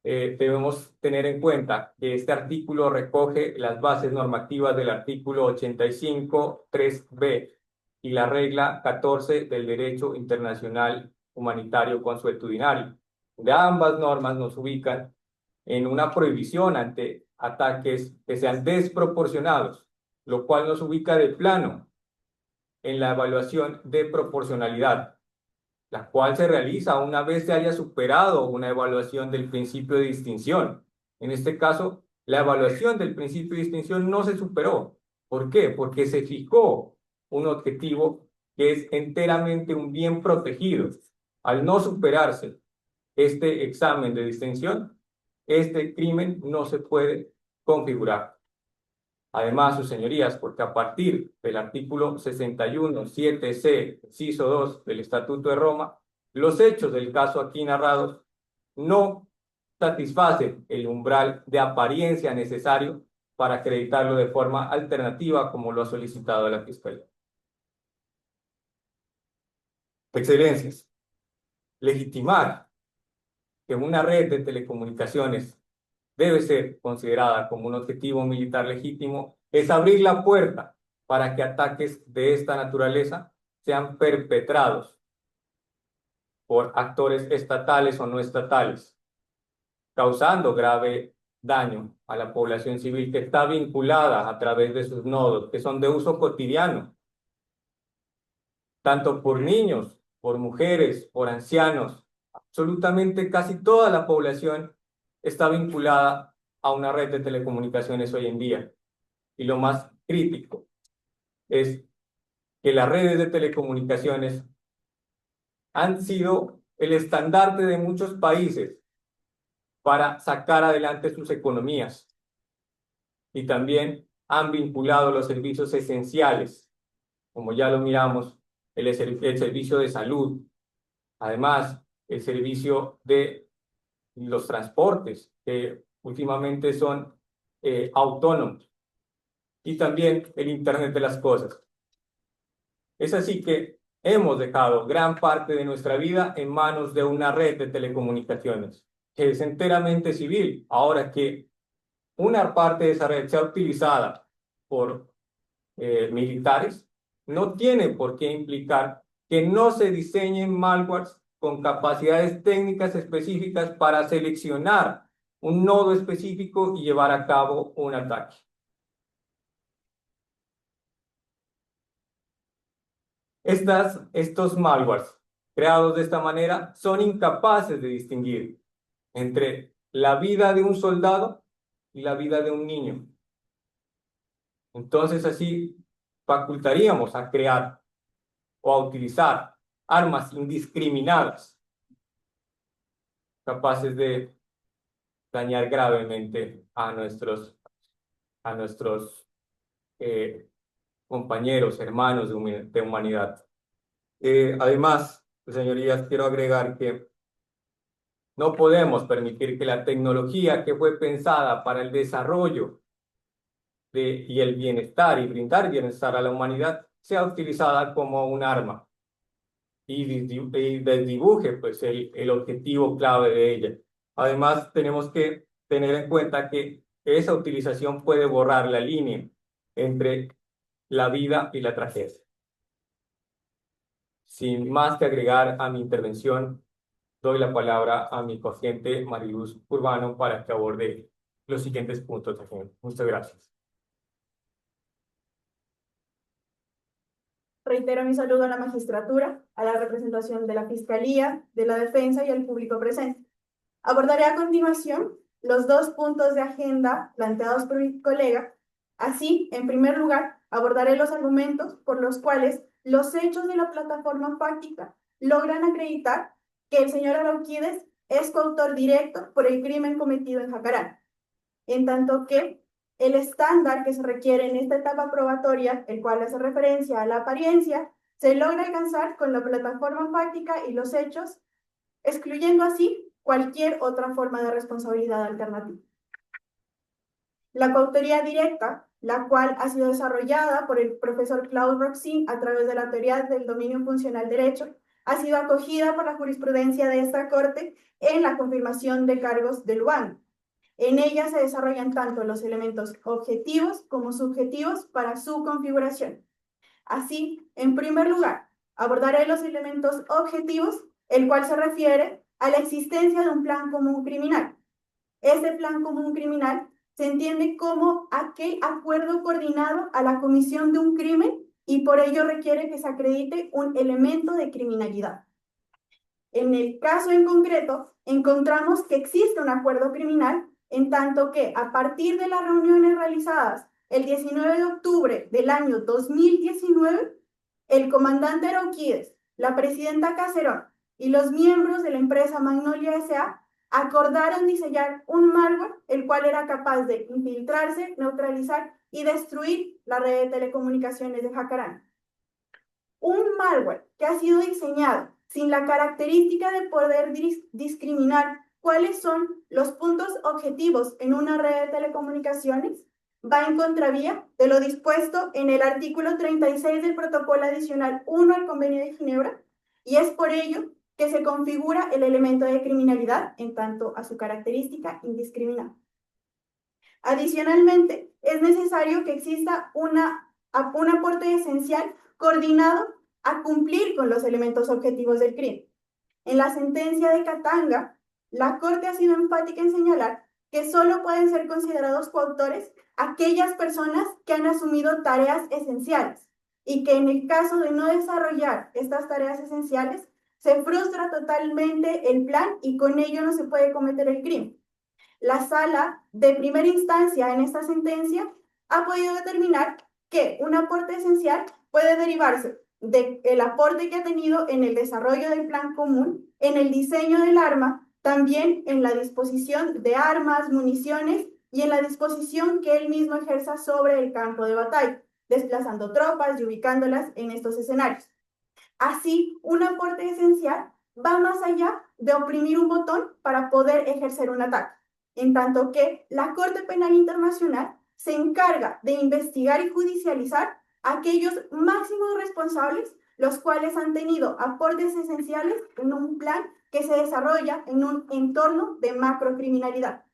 debemos tener en cuenta que este artículo recoge las bases normativas del artículo 85.3b y la regla 14 del derecho internacional humanitario consuetudinario. De ambas normas nos ubican en una prohibición ante ataques que sean desproporcionados, lo cual nos ubica de plano en la evaluación de proporcionalidad, la cual se realiza una vez se haya superado una evaluación del principio de distinción. En este caso, la evaluación del principio de distinción no se superó. ¿Por qué? Porque se fijó un objetivo que es enteramente un bien protegido. Al no superarse este examen de distinción, este crimen no se puede configurar. Además, sus señorías, porque a partir del artículo 61, 7c, inciso 2 del Estatuto de Roma, los hechos del caso aquí narrados no satisfacen el umbral de apariencia necesario para acreditarlo de forma alternativa como lo ha solicitado la Fiscalía. Excelencias, legitimar que una red de telecomunicaciones debe ser considerada como un objetivo militar legítimo, es abrir la puerta para que ataques de esta naturaleza sean perpetrados por actores estatales o no estatales, causando grave daño a la población civil que está vinculada a través de sus nodos, que son de uso cotidiano, tanto por niños, por mujeres, por ancianos, absolutamente casi toda la población está vinculada a una red de telecomunicaciones hoy en día. Y lo más crítico es que las redes de telecomunicaciones han sido el estandarte de muchos países para sacar adelante sus economías y también han vinculado los servicios esenciales, como ya lo miramos, el servicio de salud, además el servicio de los transportes, que últimamente son autónomos, y también el Internet de las cosas. Es así que hemos dejado gran parte de nuestra vida en manos de una red de telecomunicaciones, que es enteramente civil, ahora que una parte de esa red sea utilizada por militares, no tiene por qué implicar que no se diseñen malwares con capacidades técnicas específicas para seleccionar un nodo específico y llevar a cabo un ataque. Estos malwares creados de esta manera son incapaces de distinguir entre la vida de un soldado y la vida de un niño. Entonces así facultaríamos a crear o a utilizar armas indiscriminadas capaces de dañar gravemente a nuestros compañeros, hermanos de humanidad. Además, señorías, quiero agregar que no podemos permitir que la tecnología que fue pensada para el desarrollo y el bienestar y brindar bienestar a la humanidad sea utilizada como un arma y desdibuje pues, el objetivo clave de ella. Además, tenemos que tener en cuenta que esa utilización puede borrar la línea entre la vida y la tragedia. Sin más que agregar a mi intervención, doy la palabra a mi paciente Mariluz Urbano para que aborde los siguientes puntos de agenda. Muchas gracias. Reitero mi saludo a la magistratura, a la representación de la Fiscalía, de la Defensa y al público presente. Abordaré a continuación los 2 puntos de agenda planteados por mi colega. Así, en primer lugar, abordaré los argumentos por los cuales los hechos de la plataforma fáctica logran acreditar que el señor Arauquides es coautor directo por el crimen cometido en Jacarandas, en tanto que el estándar que se requiere en esta etapa probatoria, el cual hace referencia a la apariencia, se logra alcanzar con la plataforma fáctica y los hechos, excluyendo así cualquier otra forma de responsabilidad alternativa. La coautoría directa, la cual ha sido desarrollada por el profesor Claude Roxin a través de la teoría del dominio funcional derecho, ha sido acogida por la jurisprudencia de esta Corte en la confirmación de cargos de Lubanga. En ella se desarrollan tanto los elementos objetivos como subjetivos para su configuración. Así, en primer lugar, abordaré los elementos objetivos, el cual se refiere a la existencia de un plan común criminal. Este plan común criminal se entiende como aquel acuerdo coordinado a la comisión de un crimen y por ello requiere que se acredite un elemento de criminalidad. En el caso en concreto, encontramos que existe un acuerdo criminal en tanto que a partir de las reuniones realizadas el 19 de octubre del año 2019, el comandante Arauquides, la presidenta Caserón y los miembros de la empresa Magnolia S.A. acordaron diseñar un malware el cual era capaz de infiltrarse, neutralizar y destruir la red de telecomunicaciones de Jacarandas. Un malware que ha sido diseñado sin la característica de poder discriminar cuáles son los puntos objetivos en una red de telecomunicaciones, va en contravía de lo dispuesto en el artículo 36 del Protocolo Adicional 1 al Convenio de Ginebra, y es por ello que se configura el elemento de criminalidad en tanto a su característica indiscriminada. Adicionalmente, es necesario que exista un aporte esencial coordinado a cumplir con los elementos objetivos del crimen. En la sentencia de Katanga, la Corte ha sido enfática en señalar que solo pueden ser considerados coautores aquellas personas que han asumido tareas esenciales y que en el caso de no desarrollar estas tareas esenciales, se frustra totalmente el plan y con ello no se puede cometer el crimen. La sala de primera instancia en esta sentencia ha podido determinar que un aporte esencial puede derivarse del aporte que ha tenido en el desarrollo del plan común, en el diseño del arma, también en la disposición de armas, municiones y en la disposición que él mismo ejerza sobre el campo de batalla, desplazando tropas y ubicándolas en estos escenarios. Así, un aporte esencial va más allá de oprimir un botón para poder ejercer un ataque, en tanto que la Corte Penal Internacional se encarga de investigar y judicializar a aquellos máximos responsables, los cuales han tenido aportes esenciales en un plan que se desarrolla en un entorno de macrocriminalidad.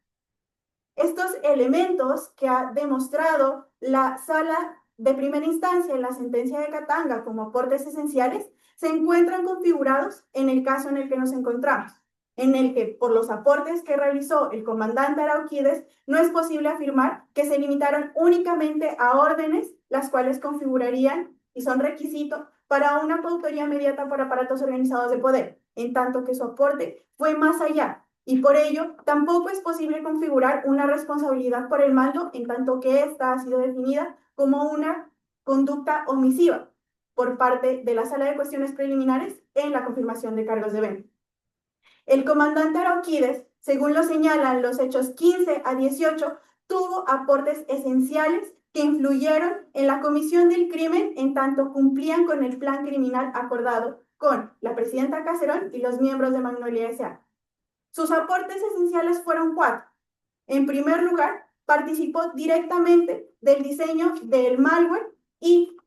Estos elementos que ha demostrado la sala de primera instancia en la sentencia de Katanga como aportes esenciales se encuentran configurados en el caso en el que nos encontramos, en el que por los aportes que realizó el comandante Arauquides no es posible afirmar que se limitaron únicamente a órdenes las cuales configurarían y son requisito para una coautoría inmediata por aparatos organizados de poder, en tanto que su aporte fue más allá, y por ello tampoco es posible configurar una responsabilidad por el mando, en tanto que ésta ha sido definida como una conducta omisiva por parte de la Sala de Cuestiones Preliminares en la confirmación de cargos de venta. El comandante Arauquides, según lo señalan los hechos 15 a 18, tuvo aportes esenciales que influyeron en la comisión del crimen en tanto cumplían con el plan criminal acordado con la presidenta Caserón y los miembros de Magnolia S.A. Sus aportes esenciales fueron 4. En primer lugar, participó directamente del diseño del malware y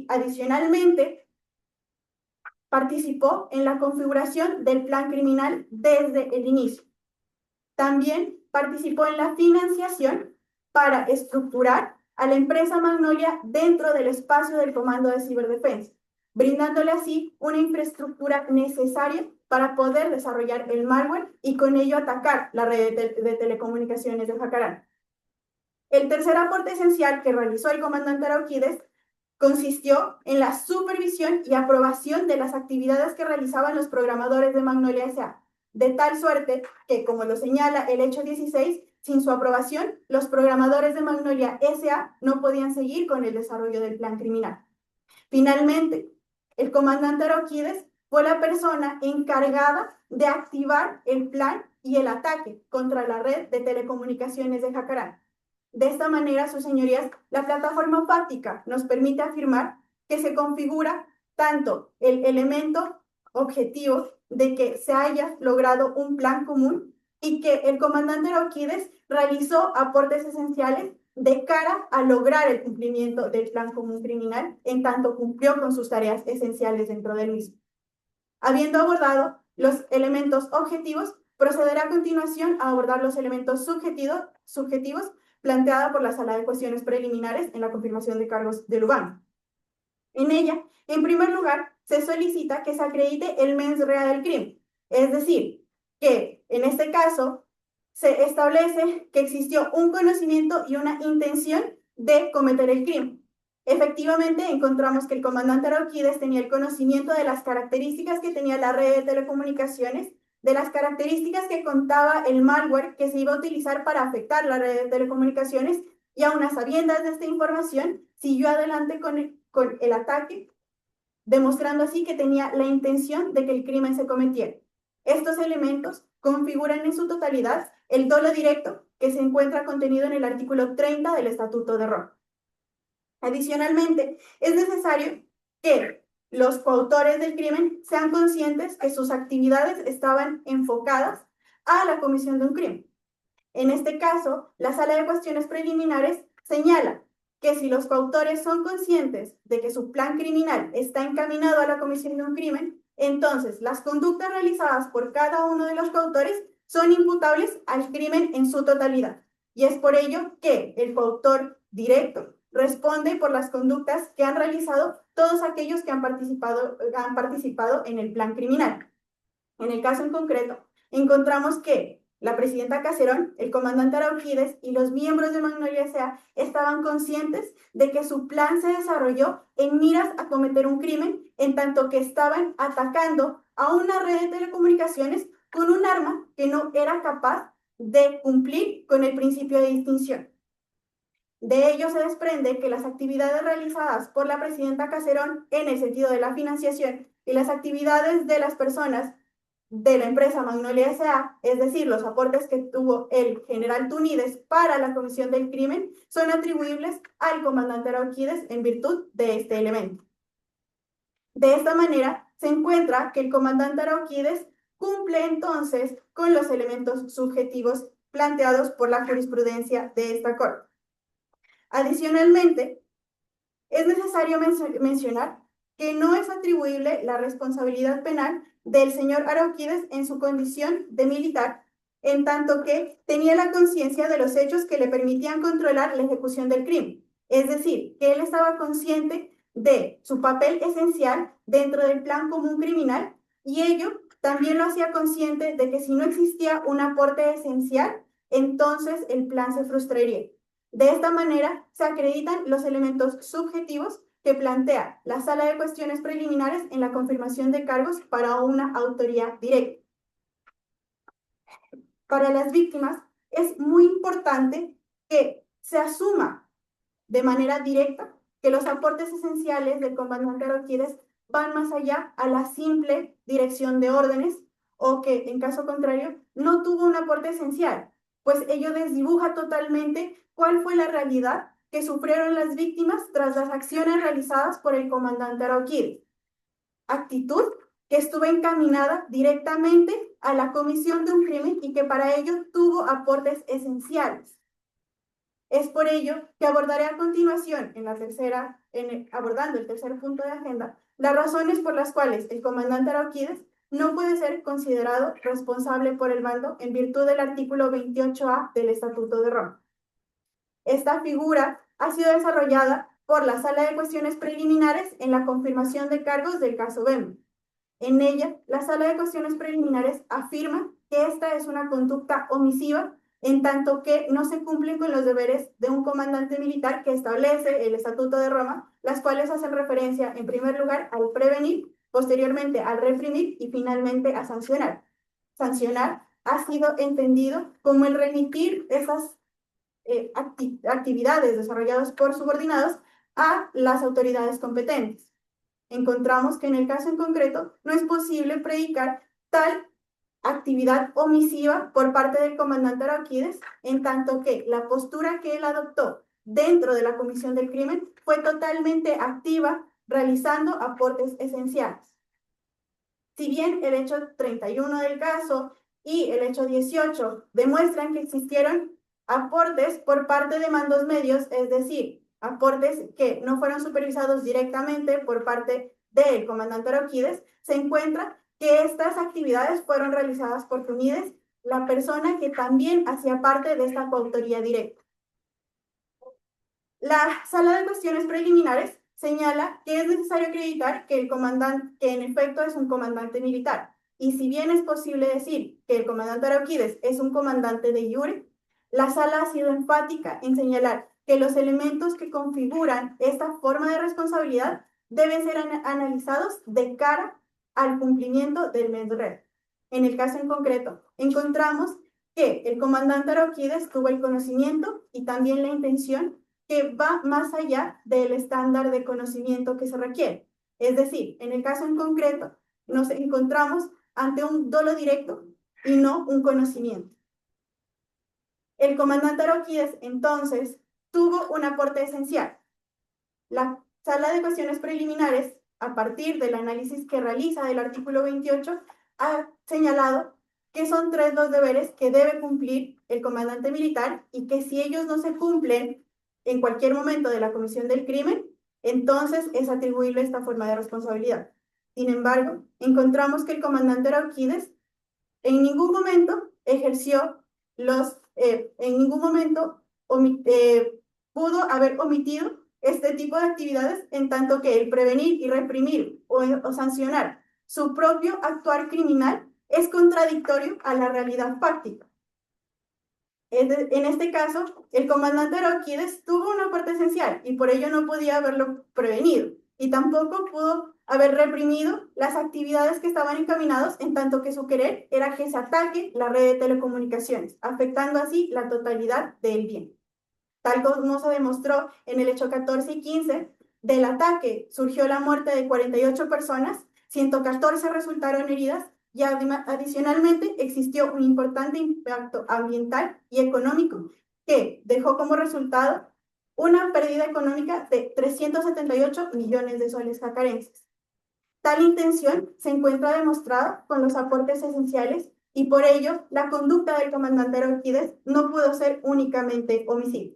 adicionalmente participó en la configuración del plan criminal desde el inicio. También participó en la financiación para estructurar a la empresa Magnolia dentro del espacio del Comando de Ciberdefensa, brindándole así una infraestructura necesaria para poder desarrollar el malware y con ello atacar la red de telecomunicaciones de Jacaranda. El tercer aporte esencial que realizó el comandante Arauquides consistió en la supervisión y aprobación de las actividades que realizaban los programadores de Magnolia S.A., de tal suerte que, como lo señala el hecho 16, sin su aprobación, los programadores de Magnolia S.A. no podían seguir con el desarrollo del plan criminal. Finalmente, el comandante Arauquides fue la persona encargada de activar el plan y el ataque contra la red de telecomunicaciones de Jacaranda. De esta manera, sus señorías, la plataforma fáctica nos permite afirmar que se configura tanto el elemento objetivo de que se haya logrado un plan común y que el comandante Arauquides realizó aportes esenciales de cara a lograr el cumplimiento del plan común criminal, en tanto cumplió con sus tareas esenciales dentro del mismo. Habiendo abordado los elementos objetivos, procederá a continuación a abordar los elementos subjetivos planteada por la Sala de Cuestiones Preliminares en la confirmación de cargos de Lugano. En ella, en primer lugar, se solicita que se acredite el mens rea del crimen, es decir, que en este caso se establece que existió un conocimiento y una intención de cometer el crimen. Efectivamente, encontramos que el comandante Arauquides tenía el conocimiento de las características que tenía la red de telecomunicaciones, de las características que contaba el malware que se iba a utilizar para afectar la red de telecomunicaciones, y aun a sabiendas de esta información, siguió adelante con el ataque, demostrando así que tenía la intención de que el crimen se cometiera. Estos elementos configuran en su totalidad el dolo directo que se encuentra contenido en el artículo 30 del Estatuto de Roma. Adicionalmente, es necesario que los coautores del crimen sean conscientes que sus actividades estaban enfocadas a la comisión de un crimen. En este caso, la Sala de Cuestiones Preliminares señala que si los coautores son conscientes de que su plan criminal está encaminado a la comisión de un crimen, entonces las conductas realizadas por cada uno de los coautores son imputables al crimen en su totalidad. Y es por ello que el coautor directo responde por las conductas que han realizado todos aquellos que han participado en el plan criminal. En el caso en concreto, encontramos que la presidenta Caserón, el comandante Arauquides y los miembros de Magnolia S.A. estaban conscientes de que su plan se desarrolló en miras a cometer un crimen, en tanto que estaban atacando a una red de telecomunicaciones con un arma que no era capaz de cumplir con el principio de distinción. De ello se desprende que las actividades realizadas por la presidenta Caserón en el sentido de la financiación y las actividades de las personas de la empresa Magnolia S.A., es decir, los aportes que tuvo el general Túnides para la comisión del crimen, son atribuibles al comandante Arauquides en virtud de este elemento. De esta manera, se encuentra que el comandante Arauquides cumple entonces con los elementos subjetivos planteados por la jurisprudencia de esta Corte. Adicionalmente, es necesario mencionar que no es atribuible la responsabilidad penal del señor Arauquides en su condición de militar, en tanto que tenía la conciencia de los hechos que le permitían controlar la ejecución del crimen. Es decir, que él estaba consciente de su papel esencial dentro del plan común criminal, y ello también lo hacía consciente de que si no existía un aporte esencial, entonces el plan se frustraría. De esta manera se acreditan los elementos subjetivos que plantea la Sala de Cuestiones Preliminares en la confirmación de cargos para una autoría directa. Para las víctimas es muy importante que se asuma de manera directa que los aportes esenciales del comandante Aroquides van más allá a la simple dirección de órdenes o que, en caso contrario, no tuvo un aporte esencial, pues ello desdibuja totalmente cuál fue la realidad que sufrieron las víctimas tras las acciones realizadas por el comandante Aroquides. Actitud que estuvo encaminada directamente a la comisión de un crimen y que para ello tuvo aportes esenciales. Es por ello que abordaré a continuación, abordando el tercer punto de agenda, las razones por las cuales el comandante Aroquides no puede ser considerado responsable por el mando en virtud del artículo 28A del Estatuto de Roma. Esta figura ha sido desarrollada por la Sala de Cuestiones Preliminares en la confirmación de cargos del caso Bem. En ella, la Sala de Cuestiones Preliminares afirma que esta es una conducta omisiva en tanto que no se cumplen con los deberes de un comandante militar que establece el Estatuto de Roma, las cuales hacen referencia, en primer lugar, al prevenir, posteriormente al reprimir y finalmente a sancionar. Sancionar ha sido entendido como el remitir esas actividades desarrolladas por subordinados a las autoridades competentes. Encontramos que en el caso en concreto no es posible predicar tal actividad omisiva por parte del comandante Aroquides, en tanto que la postura que él adoptó dentro de la comisión del crimen fue totalmente activa, realizando aportes esenciales. Si bien el hecho 31 del caso y el hecho 18 demuestran que existieron aportes por parte de mandos medios, es decir, aportes que no fueron supervisados directamente por parte del comandante Aroquides, se encuentra que estas actividades fueron realizadas por Tunídez, la persona que también hacía parte de esta coautoría directa. La Sala de Cuestiones Preliminares señala que es necesario acreditar que el comandante, que en efecto es un comandante militar, y si bien es posible decir que el comandante Aroquides es un comandante de iure, la Sala ha sido enfática en señalar que los elementos que configuran esta forma de responsabilidad deben ser analizados de cara al cumplimiento del MEDRED. En el caso en concreto, encontramos que el comandante Aroquides tuvo el conocimiento y también la intención que va más allá del estándar de conocimiento que se requiere. Es decir, en el caso en concreto, nos encontramos ante un dolo directo y no un conocimiento. El comandante Aroquides, entonces, tuvo un aporte esencial. La Sala de Cuestiones Preliminares, a partir del análisis que realiza del artículo 28, ha señalado que son 3 los deberes que debe cumplir el comandante militar y que si ellos no se cumplen en cualquier momento de la comisión del crimen, entonces es atribuible esta forma de responsabilidad. Sin embargo, encontramos que el comandante Aroquides en ningún momento ejerció en ningún momento pudo haber omitido este tipo de actividades, en tanto que el prevenir y reprimir o sancionar su propio actuar criminal es contradictorio a la realidad fáctica. En este caso, el comandante Aroquides tuvo un aporte esencial y por ello no podía haberlo prevenido y tampoco pudo haber reprimido las actividades que estaban encaminadas, en tanto que su querer era que se ataque la red de telecomunicaciones, afectando así la totalidad del bien. Tal como se demostró en el hecho 14 y 15, del ataque surgió la muerte de 48 personas, 114 resultaron heridas y adicionalmente existió un importante impacto ambiental y económico que dejó como resultado una pérdida económica de 378 millones de soles jacarenses. Tal intención se encuentra demostrada con los aportes esenciales y por ello la conducta del comandante Aroquides no pudo ser únicamente omisiva.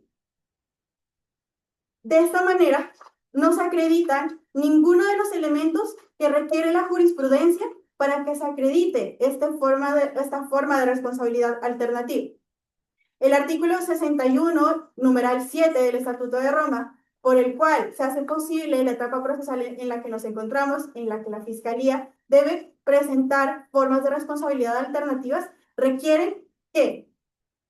De esta manera, no se acreditan ninguno de los elementos que requiere la jurisprudencia para que se acredite esta forma de responsabilidad alternativa. El artículo 61, numeral 7 del Estatuto de Roma, por el cual se hace posible la etapa procesal en la que nos encontramos, en la que la Fiscalía debe presentar formas de responsabilidad alternativas, requieren que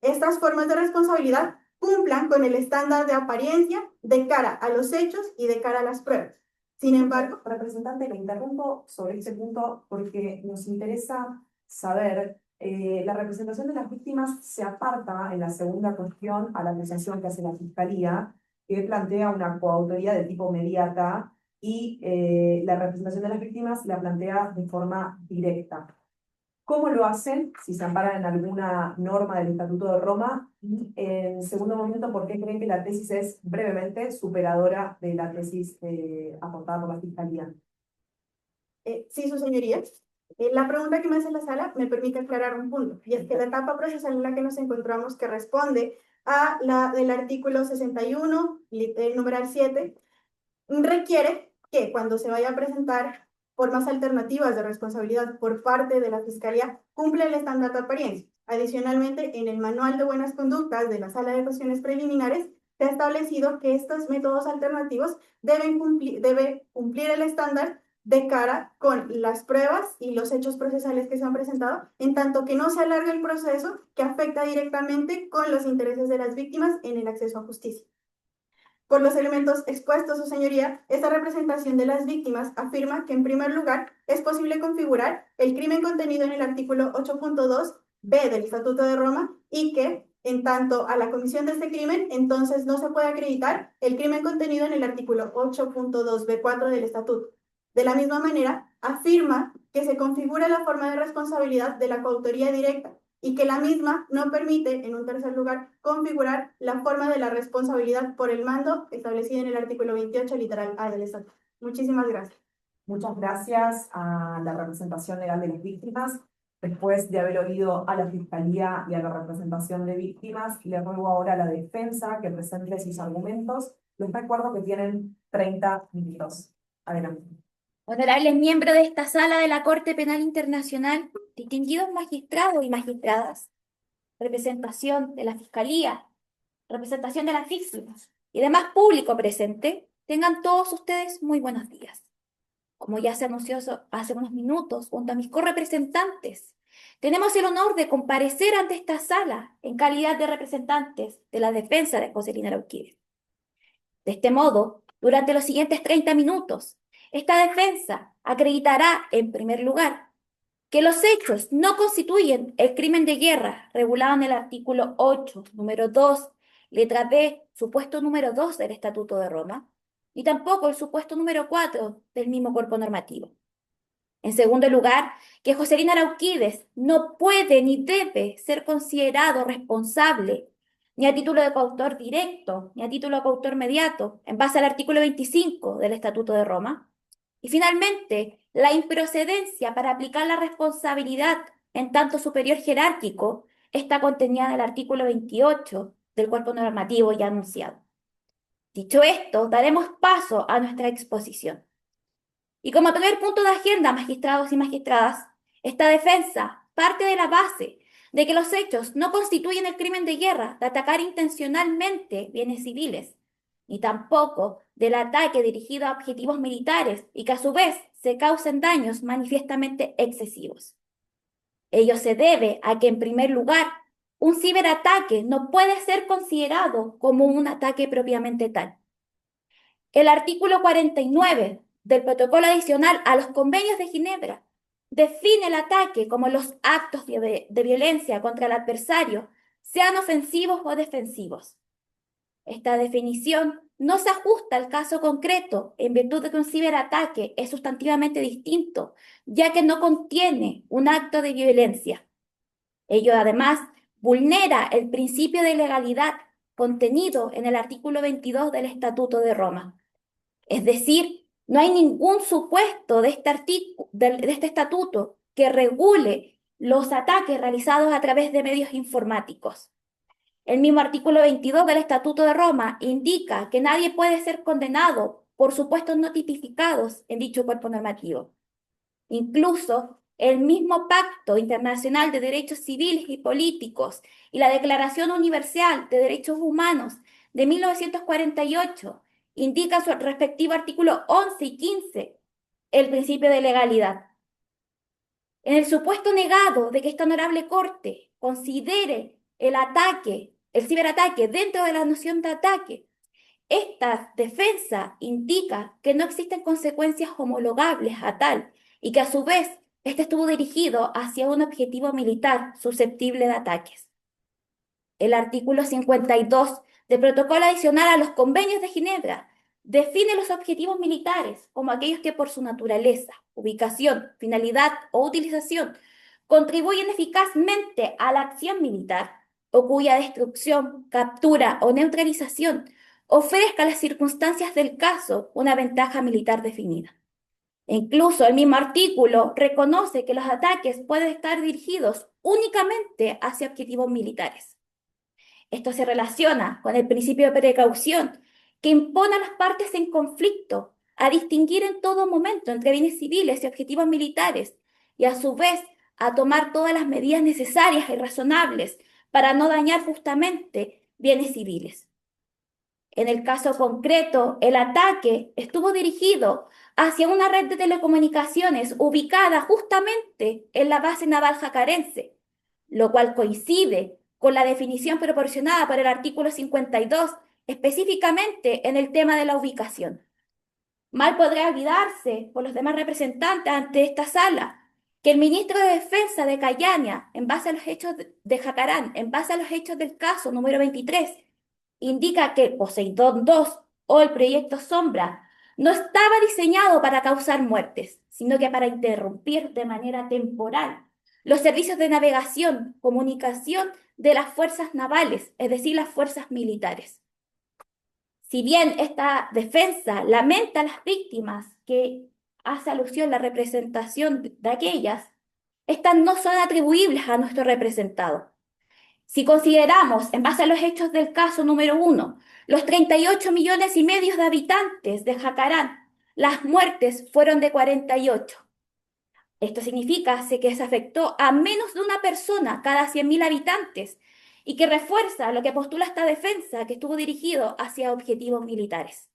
estas formas de responsabilidad cumplan con el estándar de apariencia de cara a los hechos y de cara a las pruebas. Sin embargo, Representante, le interrumpo sobre este punto porque nos interesa saber, la representación de las víctimas se aparta en la segunda cuestión a la apreciación que hace la Fiscalía, que plantea una coautoría de tipo mediata y la representación de las víctimas la plantea de forma directa. ¿Cómo lo hacen? Si se amparan en alguna norma del Estatuto de Roma. Y en segundo momento, ¿por qué creen que la tesis es brevemente superadora de la tesis aportada por la Fiscalía? sí, su señoría. La pregunta que me hace la sala me permite aclarar un punto, y es que la etapa procesal en la que nos encontramos, que responde a la del artículo 61, numeral 7, requiere que cuando se vaya a presentar formas alternativas de responsabilidad por parte de la Fiscalía, cumple el estándar de apariencia. Adicionalmente, en el Manual de Buenas Conductas de la Sala de Cuestiones Preliminares, se ha establecido que estos métodos alternativos debe cumplir el estándar de cara con las pruebas y los hechos procesales que se han presentado, en tanto que no se alargue el proceso que afecta directamente con los intereses de las víctimas en el acceso a justicia. Por los elementos expuestos, su señoría, esta representación de las víctimas afirma que, en primer lugar, es posible configurar el crimen contenido en el artículo 8.2b del Estatuto de Roma y que, en tanto a la comisión de este crimen, entonces no se puede acreditar el crimen contenido en el artículo 8.2b4 del Estatuto. De la misma manera, afirma que se configura la forma de responsabilidad de la coautoría directa y que la misma no permite, en un tercer lugar, configurar la forma de la responsabilidad por el mando establecida en el artículo 28, literal A del Estatuto. Muchísimas gracias. Muchas gracias a la representación legal de las víctimas. Después de haber oído a la Fiscalía y a la representación de víctimas, le ruego ahora a la defensa que presente sus argumentos. Les recuerdo que tienen 30 minutos. Adelante. Honorables miembros de esta sala de la Corte Penal Internacional, distinguidos magistrados y magistradas, representación de la Fiscalía, representación de las víctimas y demás público presente, tengan todos ustedes muy buenos días. Como ya se anunció hace unos minutos, junto a mis correpresentantes, tenemos el honor de comparecer ante esta sala en calidad de representantes de la defensa de Joselina Arauquídez. De este modo, durante los siguientes 30 minutos, esta defensa acreditará, en primer lugar, que los hechos no constituyen el crimen de guerra regulado en el artículo 8, número 2, letra B, supuesto número 2 del Estatuto de Roma, y tampoco el supuesto número 4 del mismo cuerpo normativo. En segundo lugar, que Joselina Arauquídez no puede ni debe ser considerado responsable ni a título de coautor directo, ni a título de coautor mediato, en base al artículo 25 del Estatuto de Roma. Y finalmente, la improcedencia para aplicar la responsabilidad en tanto superior jerárquico está contenida en el artículo 28 del cuerpo normativo ya anunciado. Dicho esto, daremos paso a nuestra exposición. Y como primer punto de agenda, magistrados y magistradas, esta defensa parte de la base de que los hechos no constituyen el crimen de guerra de atacar intencionalmente bienes civiles, ni tampoco del ataque dirigido a objetivos militares y que a su vez se causen daños manifiestamente excesivos. Ello se debe a que, en primer lugar, un ciberataque no puede ser considerado como un ataque propiamente tal. El artículo 49 del protocolo adicional a los convenios de Ginebra define el ataque como los actos de violencia contra el adversario, sean ofensivos o defensivos. Esta definición no se ajusta al caso concreto en virtud de que un ciberataque es sustantivamente distinto, ya que no contiene un acto de violencia. Ello además vulnera el principio de legalidad contenido en el artículo 22 del Estatuto de Roma. Es decir, no hay ningún supuesto de este estatuto que regule los ataques realizados a través de medios informáticos. El mismo artículo 22 del Estatuto de Roma indica que nadie puede ser condenado por supuestos no tipificados en dicho cuerpo normativo. Incluso el mismo Pacto Internacional de Derechos Civiles y Políticos y la Declaración Universal de Derechos Humanos de 1948 indican su respectivo artículo 11 y 15 el principio de legalidad. En el supuesto negado de que esta honorable Corte considere el ataque el ciberataque dentro de la noción de ataque, esta defensa indica que no existen consecuencias homologables a tal y que a su vez este estuvo dirigido hacia un objetivo militar susceptible de ataques. El artículo 52 del Protocolo Adicional a los Convenios de Ginebra define los objetivos militares como aquellos que por su naturaleza, ubicación, finalidad o utilización contribuyen eficazmente a la acción militar o cuya destrucción, captura o neutralización ofrezca a las circunstancias del caso una ventaja militar definida. Incluso el mismo artículo reconoce que los ataques pueden estar dirigidos únicamente hacia objetivos militares. Esto se relaciona con el principio de precaución que impone a las partes en conflicto a distinguir en todo momento entre bienes civiles y objetivos militares y a su vez a tomar todas las medidas necesarias y razonables para no dañar justamente bienes civiles. En el caso concreto, el ataque estuvo dirigido hacia una red de telecomunicaciones ubicada justamente en la base naval jacarense, lo cual coincide con la definición proporcionada por el artículo 52, específicamente en el tema de la ubicación. Mal podría olvidarse por los demás representantes ante esta sala que el ministro de Defensa de Kayania, en base a los hechos de Jacarán, en base a los hechos del caso número 23, indica que Poseidón 2 o el proyecto Sombra no estaba diseñado para causar muertes, sino que para interrumpir de manera temporal los servicios de navegación, comunicación de las fuerzas navales, es decir, las fuerzas militares. Si bien esta defensa lamenta a las víctimas que hace alusión a la representación de aquellas, estas no son atribuibles a nuestro representado. Si consideramos, en base a los hechos del caso número 1, los 38,5 millones de habitantes de Jacarán, las muertes fueron de 48. Esto significa que se afectó a menos de una persona cada 100.000 habitantes y que refuerza lo que postula esta defensa que estuvo dirigido hacia objetivos militares.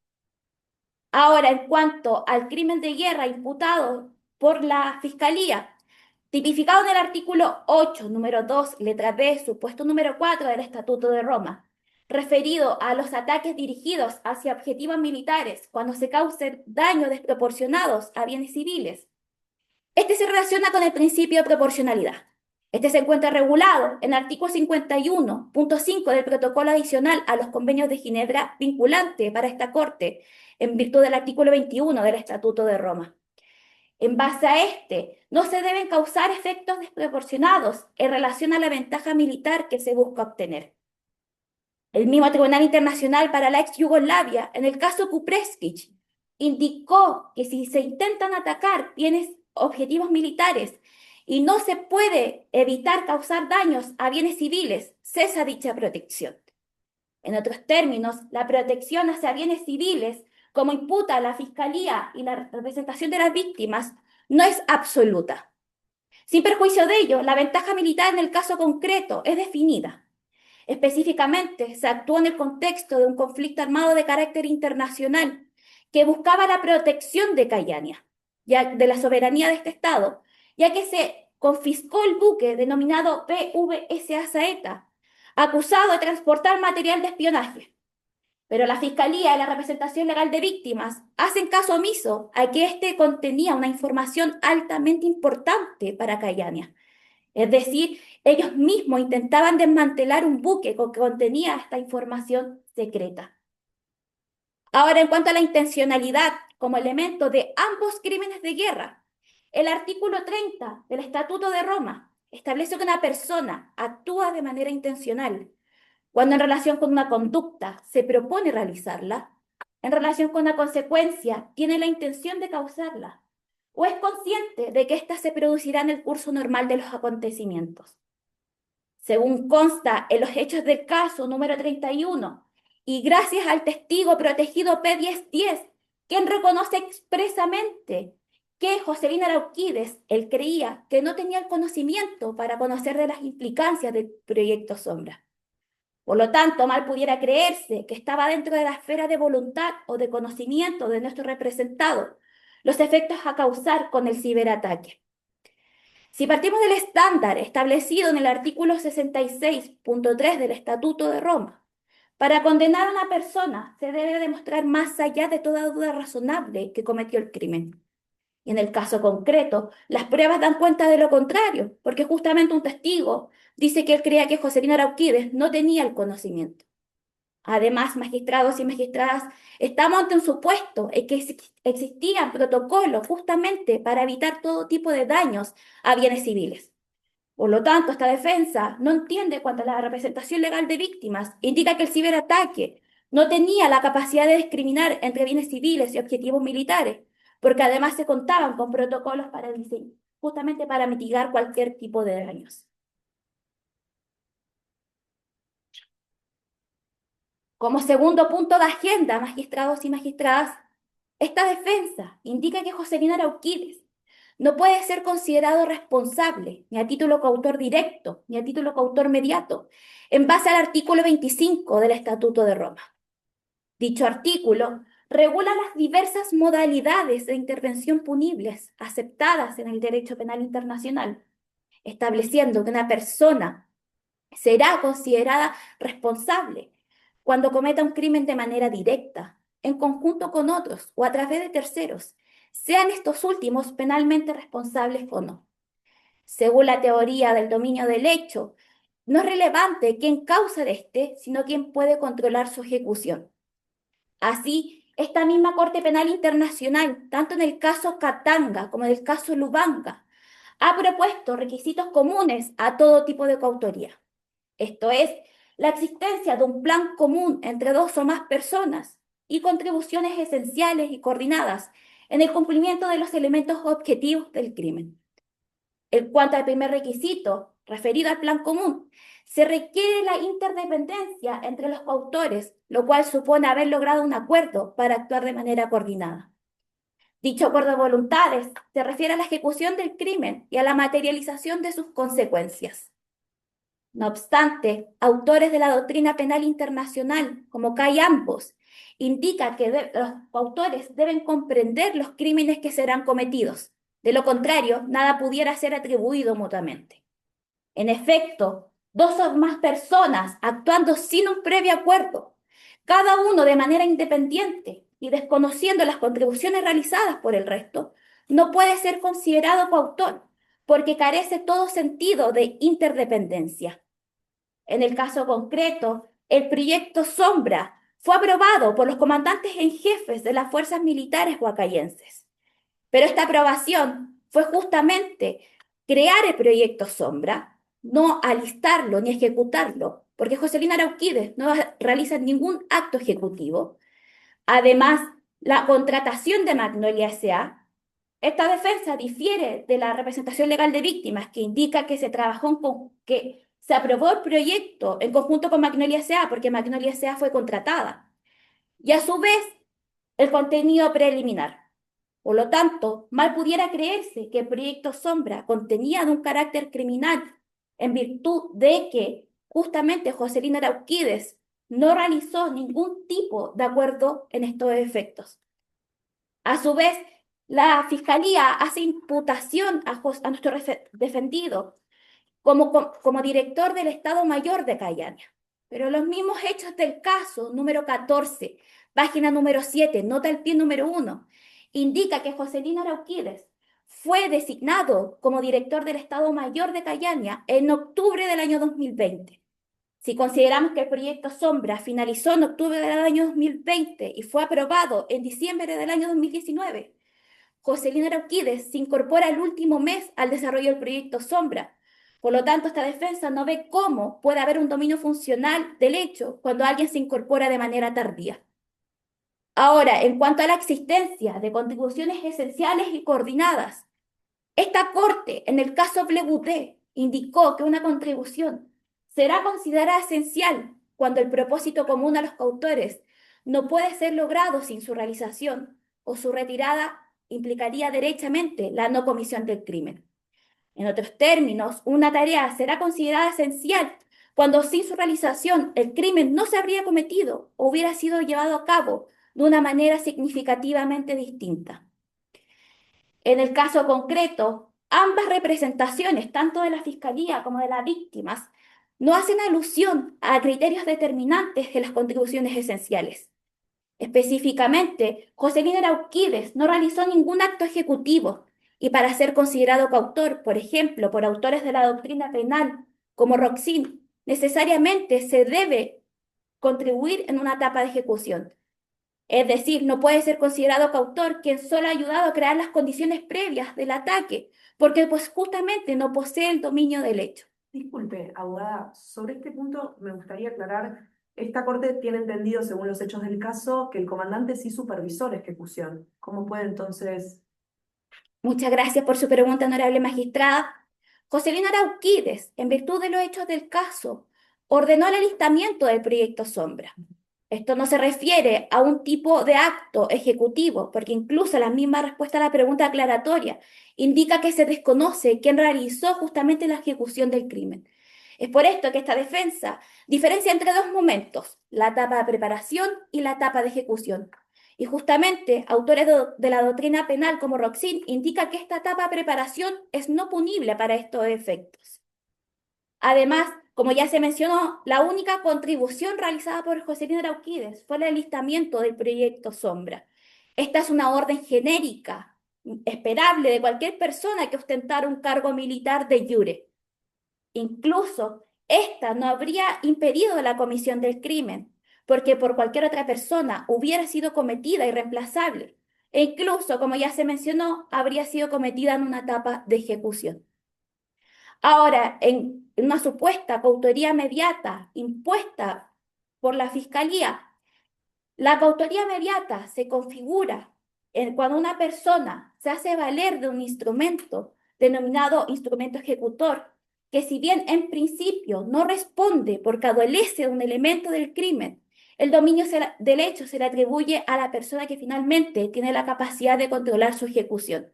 Ahora, en cuanto al crimen de guerra imputado por la Fiscalía, tipificado en el artículo 8, número 2, letra B, supuesto número 4 del Estatuto de Roma, referido a los ataques dirigidos hacia objetivos militares cuando se causen daños desproporcionados a bienes civiles. Este se relaciona con el principio de proporcionalidad. Este se encuentra regulado en el artículo 51.5 del Protocolo Adicional a los Convenios de Ginebra, vinculante para esta Corte, en virtud del artículo 21 del Estatuto de Roma. En base a este, no se deben causar efectos desproporcionados en relación a la ventaja militar que se busca obtener. El mismo Tribunal Internacional para la ex Yugoslavia, en el caso Kupreskić, indicó que si se intentan atacar bienes objetivos militares y no se puede evitar causar daños a bienes civiles, cesa dicha protección. En otros términos, la protección hacia bienes civiles, como imputa la Fiscalía y la representación de las víctimas, no es absoluta. Sin perjuicio de ello, la ventaja militar en el caso concreto es definida. Específicamente, se actuó en el contexto de un conflicto armado de carácter internacional que buscaba la protección de Kayania, de la soberanía de este Estado, ya que se confiscó el buque denominado PVSA Saeta, acusado de transportar material de espionaje. Pero la Fiscalía y la representación legal de víctimas hacen caso omiso a que este contenía una información altamente importante para Kayania. Es decir, ellos mismos intentaban desmantelar un buque que contenía esta información secreta. Ahora, en cuanto a la intencionalidad como elemento de ambos crímenes de guerra, el artículo 30 del Estatuto de Roma establece que una persona actúa de manera intencional cuando en relación con una conducta se propone realizarla, en relación con una consecuencia tiene la intención de causarla, o es consciente de que ésta se producirá en el curso normal de los acontecimientos. Según consta en los hechos del caso número 31, y gracias al testigo protegido P1010, quien reconoce expresamente que Joselina Arauquides, él creía que no tenía el conocimiento para conocer de las implicancias del proyecto Sombra. Por lo tanto, mal pudiera creerse que estaba dentro de la esfera de voluntad o de conocimiento de nuestro representado los efectos a causar con el ciberataque. Si partimos del estándar establecido en el artículo 66.3 del Estatuto de Roma, para condenar a una persona se debe demostrar más allá de toda duda razonable que cometió el crimen. Y en el caso concreto, las pruebas dan cuenta de lo contrario, porque justamente un testigo dice que él creía que Joselina Arauquídez no tenía el conocimiento. Además, magistrados y magistradas, estamos ante un supuesto en que existían protocolos justamente para evitar todo tipo de daños a bienes civiles. Por lo tanto, esta defensa no entiende cuanto a la representación legal de víctimas, indica que el ciberataque no tenía la capacidad de discriminar entre bienes civiles y objetivos militares, porque además se contaban con protocolos para justamente para mitigar cualquier tipo de daños. Como segundo punto de agenda, magistrados y magistradas, esta defensa indica que Joselina Arauquídez no puede ser considerado responsable, ni a título coautor directo, ni a título coautor mediato, en base al artículo 25 del Estatuto de Roma. Dicho artículo regula las diversas modalidades de intervención punibles aceptadas en el derecho penal internacional, estableciendo que una persona será considerada responsable cuando cometa un crimen de manera directa, en conjunto con otros o a través de terceros, sean estos últimos penalmente responsables o no. Según la teoría del dominio del hecho, no es relevante quién causa de este, sino quién puede controlar su ejecución. Así, esta misma Corte Penal Internacional, tanto en el caso Katanga como en el caso Lubanga, ha propuesto requisitos comunes a todo tipo de coautoría. Esto es, la existencia de un plan común entre dos o más personas y contribuciones esenciales y coordinadas en el cumplimiento de los elementos objetivos del crimen. En cuanto al primer requisito, referido al plan común, se requiere la interdependencia entre los coautores, lo cual supone haber logrado un acuerdo para actuar de manera coordinada. Dicho acuerdo de voluntades se refiere a la ejecución del crimen y a la materialización de sus consecuencias. No obstante, autores de la doctrina penal internacional, como Kai Ambos, indica que los autores deben comprender los crímenes que serán cometidos. De lo contrario, nada pudiera ser atribuido mutuamente. En efecto, dos o más personas actuando sin un previo acuerdo, cada uno de manera independiente y desconociendo las contribuciones realizadas por el resto, no puede ser considerado coautor, porque carece todo sentido de interdependencia. En el caso concreto, el proyecto Sombra fue aprobado por los comandantes en jefes de las fuerzas militares huacayenses. Pero esta aprobación fue justamente crear el proyecto Sombra, no alistarlo ni ejecutarlo, porque Joselina Arauquídez no realiza ningún acto ejecutivo. Además, la contratación de Magnolia S.A., esta defensa difiere de la representación legal de víctimas, que indica que se trabajó que se aprobó el proyecto en conjunto con Magnolia S.A., porque Magnolia S.A. fue contratada. Y a su vez, el contenido preliminar. Por lo tanto, mal pudiera creerse que el proyecto Sombra contenía de un carácter criminal en virtud de que justamente Joselina Arauquídez no realizó ningún tipo de acuerdo en estos efectos. A su vez, la Fiscalía hace imputación a nuestro defendido como director del Estado Mayor de Callaña. Pero los mismos hechos del caso número 14, página número 7, nota al pie número 1, indica que Joselina Arauquídez fue designado como director del Estado Mayor de Callaña en octubre del año 2020. Si consideramos que el proyecto Sombra finalizó en octubre del año 2020 y fue aprobado en diciembre del año 2019, Joselina Arauquídez se incorpora el último mes al desarrollo del proyecto Sombra. Por lo tanto, esta defensa no ve cómo puede haber un dominio funcional del hecho cuando alguien se incorpora de manera tardía. Ahora, en cuanto a la existencia de contribuciones esenciales y coordinadas, esta Corte, en el caso Blebuté, indicó que una contribución será considerada esencial cuando el propósito común a los coautores no puede ser logrado sin su realización o su retirada implicaría derechamente la no comisión del crimen. En otros términos, una tarea será considerada esencial cuando sin su realización el crimen no se habría cometido o hubiera sido llevado a cabo de una manera significativamente distinta. En el caso concreto, ambas representaciones, tanto de la Fiscalía como de las víctimas, no hacen alusión a criterios determinantes de las contribuciones esenciales. Específicamente, Joselina Arauquídez no realizó ningún acto ejecutivo y para ser considerado coautor, por ejemplo, por autores de la doctrina penal como Roxin, necesariamente se debe contribuir en una etapa de ejecución. Es decir, no puede ser considerado coautor quien solo ha ayudado a crear las condiciones previas del ataque, porque pues justamente no posee el dominio del hecho. Disculpe, abogada, sobre este punto me gustaría aclarar, esta corte tiene entendido, según los hechos del caso, que el comandante sí supervisó la ejecución. ¿Cómo puede entonces? Muchas gracias por su pregunta, honorable magistrada. Joselina Arauquídez, en virtud de los hechos del caso, ordenó el alistamiento del proyecto Sombra. Esto no se refiere a un tipo de acto ejecutivo, porque incluso la misma respuesta a la pregunta aclaratoria indica que se desconoce quién realizó justamente la ejecución del crimen. Es por esto que esta defensa diferencia entre dos momentos, la etapa de preparación y la etapa de ejecución. Y justamente, autores de la doctrina penal como Roxin indica que esta etapa de preparación es no punible para estos efectos. Además, como ya se mencionó, la única contribución realizada por Joselina Arauquídez fue el alistamiento del proyecto Sombra. Esta es una orden genérica, esperable de cualquier persona que ostentara un cargo militar de jure. Incluso, esta no habría impedido la comisión del crimen, porque por cualquier otra persona hubiera sido cometida irreemplazable, e incluso, como ya se mencionó, habría sido cometida en una etapa de ejecución. Ahora, en una supuesta coautoría mediata impuesta por la Fiscalía, la coautoría mediata se configura cuando una persona se hace valer de un instrumento denominado instrumento ejecutor, que si bien en principio no responde porque adolece de un elemento del crimen, el dominio del hecho se le atribuye a la persona que finalmente tiene la capacidad de controlar su ejecución.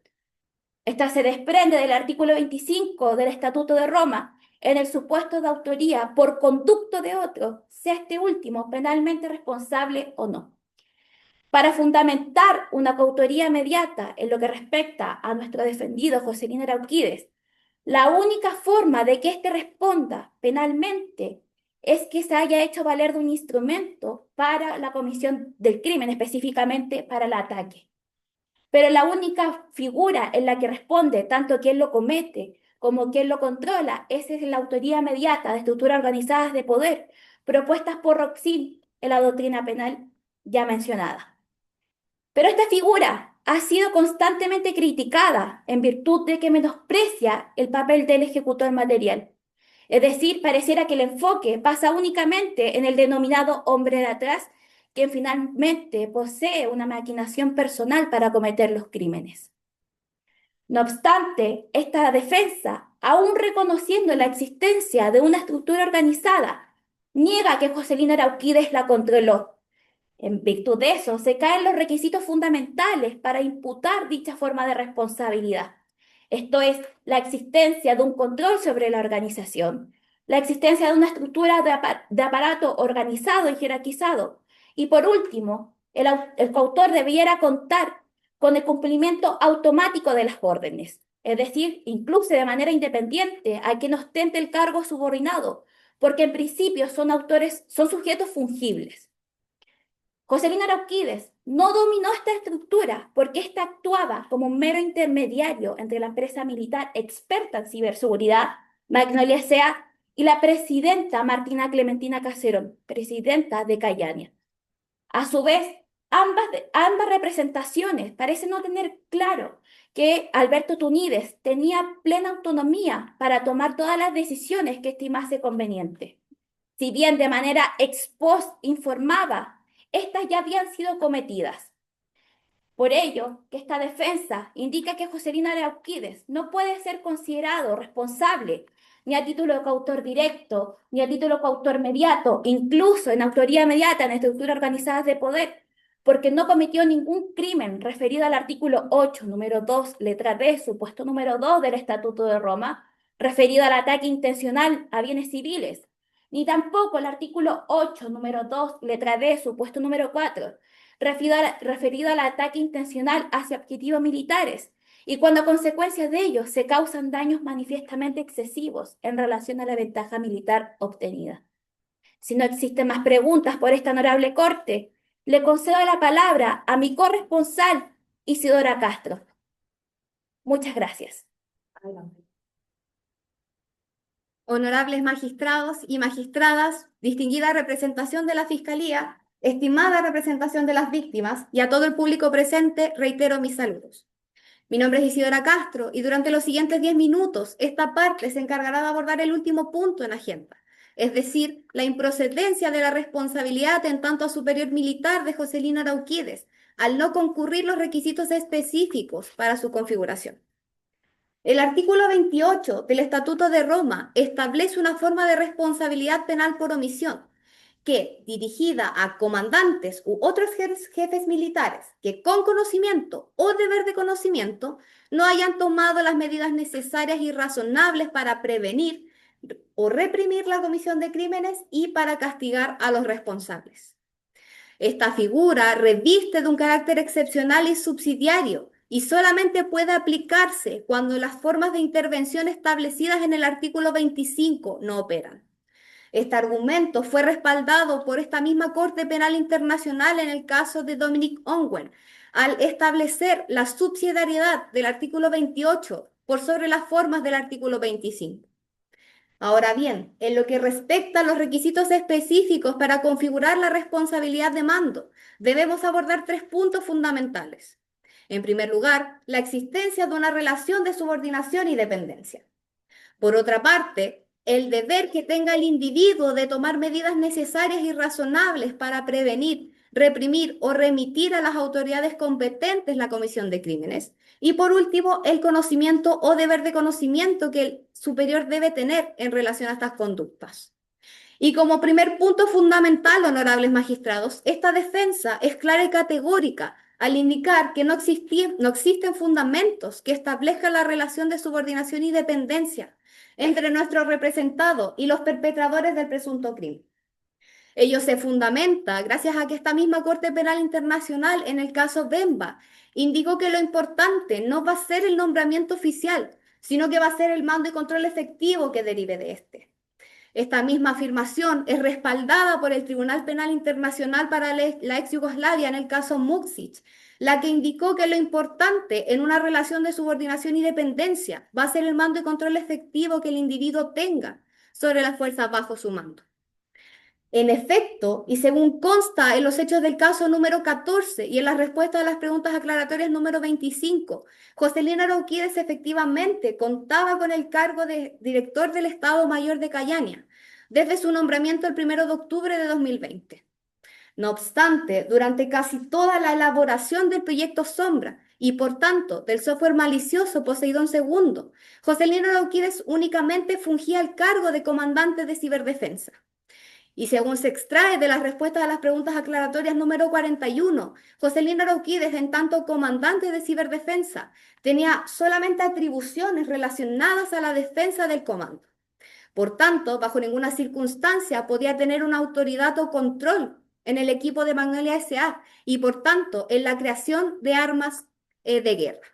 Esta se desprende del artículo 25 del Estatuto de Roma, en el supuesto de autoría por conducto de otro, sea este último penalmente responsable o no. Para fundamentar una coautoría mediata en lo que respecta a nuestro defendido Joselina Arauquídez, la única forma de que éste responda penalmente es que se haya hecho valer de un instrumento para la comisión del crimen, específicamente para el ataque. Pero la única figura en la que responde tanto quien lo comete como quien lo controla es la autoría mediata de estructuras organizadas de poder propuestas por Roxin en la doctrina penal ya mencionada. Pero esta figura ha sido constantemente criticada en virtud de que menosprecia el papel del ejecutor material. Es decir, pareciera que el enfoque pasa únicamente en el denominado hombre de atrás, quien finalmente posee una maquinación personal para cometer los crímenes. No obstante, esta defensa, aún reconociendo la existencia de una estructura organizada, niega que Joselina Arauquídez la controló. En virtud de eso, se caen los requisitos fundamentales para imputar dicha forma de responsabilidad. Esto es, la existencia de un control sobre la organización, la existencia de una estructura de aparato organizado y jerarquizado, y por último, el coautor debiera contar con el cumplimiento automático de las órdenes, es decir, incluso de manera independiente a quien ostente el cargo subordinado, porque en principio son sujetos fungibles. Joselina Arauquídez no dominó esta estructura porque ésta actuaba como un mero intermediario entre la empresa militar experta en ciberseguridad, Magnolia S.A., y la presidenta Martina Clementina Caserón, presidenta de Cayania. A su vez, ambas representaciones parecen no tener claro que Alberto Tunídez tenía plena autonomía para tomar todas las decisiones que estimase conveniente. Si bien de manera ex post informaba, estas ya habían sido cometidas. Por ello, que esta defensa indica que Joselina Arauquídez no puede ser considerado responsable ni a título de coautor directo, ni a título de coautor mediato, incluso en autoría mediata en estructuras organizadas de poder, porque no cometió ningún crimen referido al artículo 8, número 2, letra D, supuesto número 2 del Estatuto de Roma, referido al ataque intencional a bienes civiles, ni tampoco el artículo 8, número 2, letra D, supuesto número 4, referido al ataque intencional hacia objetivos militares, y cuando a consecuencia de ello se causan daños manifiestamente excesivos en relación a la ventaja militar obtenida. Si no existen más preguntas por esta honorable corte, le concedo la palabra a mi corresponsal, Isidora Castro. Muchas gracias. Adelante. Honorables magistrados y magistradas, distinguida representación de la Fiscalía, estimada representación de las víctimas y a todo el público presente, reitero mis saludos. Mi nombre es Isidora Castro y durante los siguientes 10 minutos esta parte se encargará de abordar el último punto en agenda, es decir, la improcedencia de la responsabilidad en tanto a superior militar de Joselino Arauquídez al no concurrir los requisitos específicos para su configuración. El artículo 28 del Estatuto de Roma establece una forma de responsabilidad penal por omisión que, dirigida a comandantes u otros jefes militares que con conocimiento o deber de conocimiento no hayan tomado las medidas necesarias y razonables para prevenir o reprimir la comisión de crímenes y para castigar a los responsables. Esta figura reviste de un carácter excepcional y subsidiario y solamente puede aplicarse cuando las formas de intervención establecidas en el artículo 25 no operan. Este argumento fue respaldado por esta misma Corte Penal Internacional en el caso de Dominic Ongwen, al establecer la subsidiariedad del artículo 28 por sobre las formas del artículo 25. Ahora bien, en lo que respecta a los requisitos específicos para configurar la responsabilidad de mando, debemos abordar 3 puntos fundamentales. En primer lugar, la existencia de una relación de subordinación y dependencia. Por otra parte, el deber que tenga el individuo de tomar medidas necesarias y razonables para prevenir, reprimir o remitir a las autoridades competentes la comisión de crímenes. Y por último, el conocimiento o deber de conocimiento que el superior debe tener en relación a estas conductas. Y como primer punto fundamental, honorables magistrados, esta defensa es clara y categórica al indicar que no existen fundamentos que establezcan la relación de subordinación y dependencia entre nuestro representado y los perpetradores del presunto crimen. Ello se fundamenta gracias a que esta misma Corte Penal Internacional, en el caso Bemba, indicó que lo importante no va a ser el nombramiento oficial, sino que va a ser el mando y control efectivo que derive de este. Esta misma afirmación es respaldada por el Tribunal Penal Internacional para la ex Yugoslavia en el caso Muksic, la que indicó que lo importante en una relación de subordinación y dependencia va a ser el mando y control efectivo que el individuo tenga sobre las fuerzas bajo su mando. En efecto, y según consta en los hechos del caso número 14 y en la respuesta a las preguntas aclaratorias número 25, Joselino Arauquídez efectivamente contaba con el cargo de director del Estado Mayor de Cayania desde su nombramiento el 1 de octubre de 2020. No obstante, durante casi toda la elaboración del proyecto Sombra y por tanto del software malicioso Poseidón II, Joselino Arauquídez únicamente fungía el cargo de comandante de ciberdefensa. Y según se extrae de las respuestas a las preguntas aclaratorias número 41, Joselino Arauquídez, en tanto comandante de ciberdefensa, tenía solamente atribuciones relacionadas a la defensa del comando. Por tanto, bajo ninguna circunstancia podía tener una autoridad o control en el equipo de Magnolia S.A. y por tanto en la creación de armas de guerra.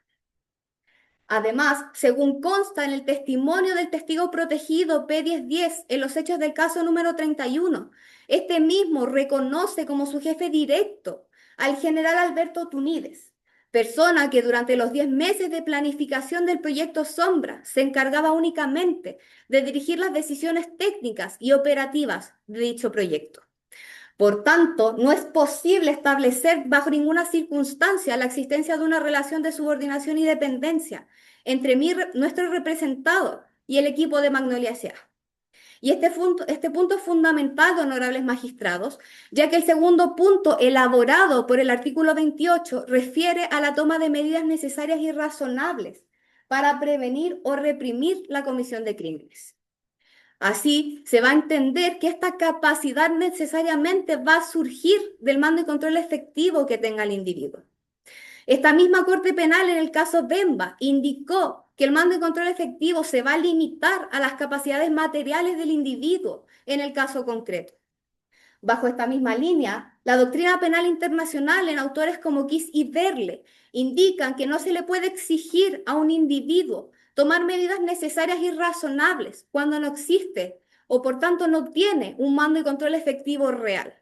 Además, según consta en el testimonio del testigo protegido P1010 en los hechos del caso número 31, este mismo reconoce como su jefe directo al general Alberto Túñez, persona que durante los 10 meses de planificación del proyecto Sombra se encargaba únicamente de dirigir las decisiones técnicas y operativas de dicho proyecto. Por tanto, no es posible establecer bajo ninguna circunstancia la existencia de una relación de subordinación y dependencia entre nuestro representado y el equipo de Magnolia S.A. Y este punto es fundamental, honorables magistrados, ya que el segundo punto elaborado por el artículo 28 refiere a la toma de medidas necesarias y razonables para prevenir o reprimir la comisión de crímenes. Así, se va a entender que esta capacidad necesariamente va a surgir del mando y control efectivo que tenga el individuo. Esta misma Corte Penal, en el caso Bemba, indicó que el mando y control efectivo se va a limitar a las capacidades materiales del individuo en el caso concreto. Bajo esta misma línea, La doctrina penal internacional en autores como Kiss y Derle indican que no se le puede exigir a un individuo tomar medidas necesarias y razonables cuando no existe o por tanto no tiene un mando y control efectivo real.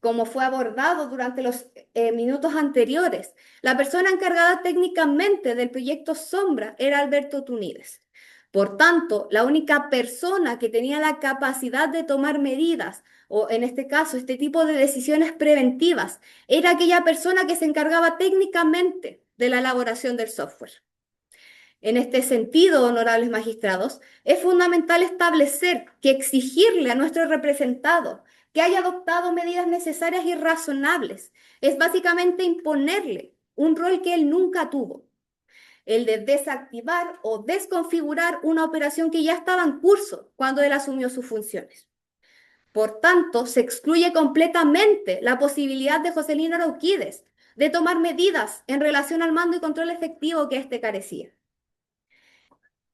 Como fue abordado durante los minutos anteriores, la persona encargada técnicamente del proyecto Sombra era Alberto Tunídez. Por tanto, la única persona que tenía la capacidad de tomar medidas, o en este caso, este tipo de decisiones preventivas, era aquella persona que se encargaba técnicamente de la elaboración del software. En este sentido, honorables magistrados, es fundamental establecer que exigirle a nuestro representado que haya adoptado medidas necesarias y razonables es básicamente imponerle un rol que él nunca tuvo, el de desactivar o desconfigurar una operación que ya estaba en curso cuando él asumió sus funciones. Por tanto, se excluye completamente la posibilidad de Joselino Arauquídez de tomar medidas en relación al mando y control efectivo que éste carecía.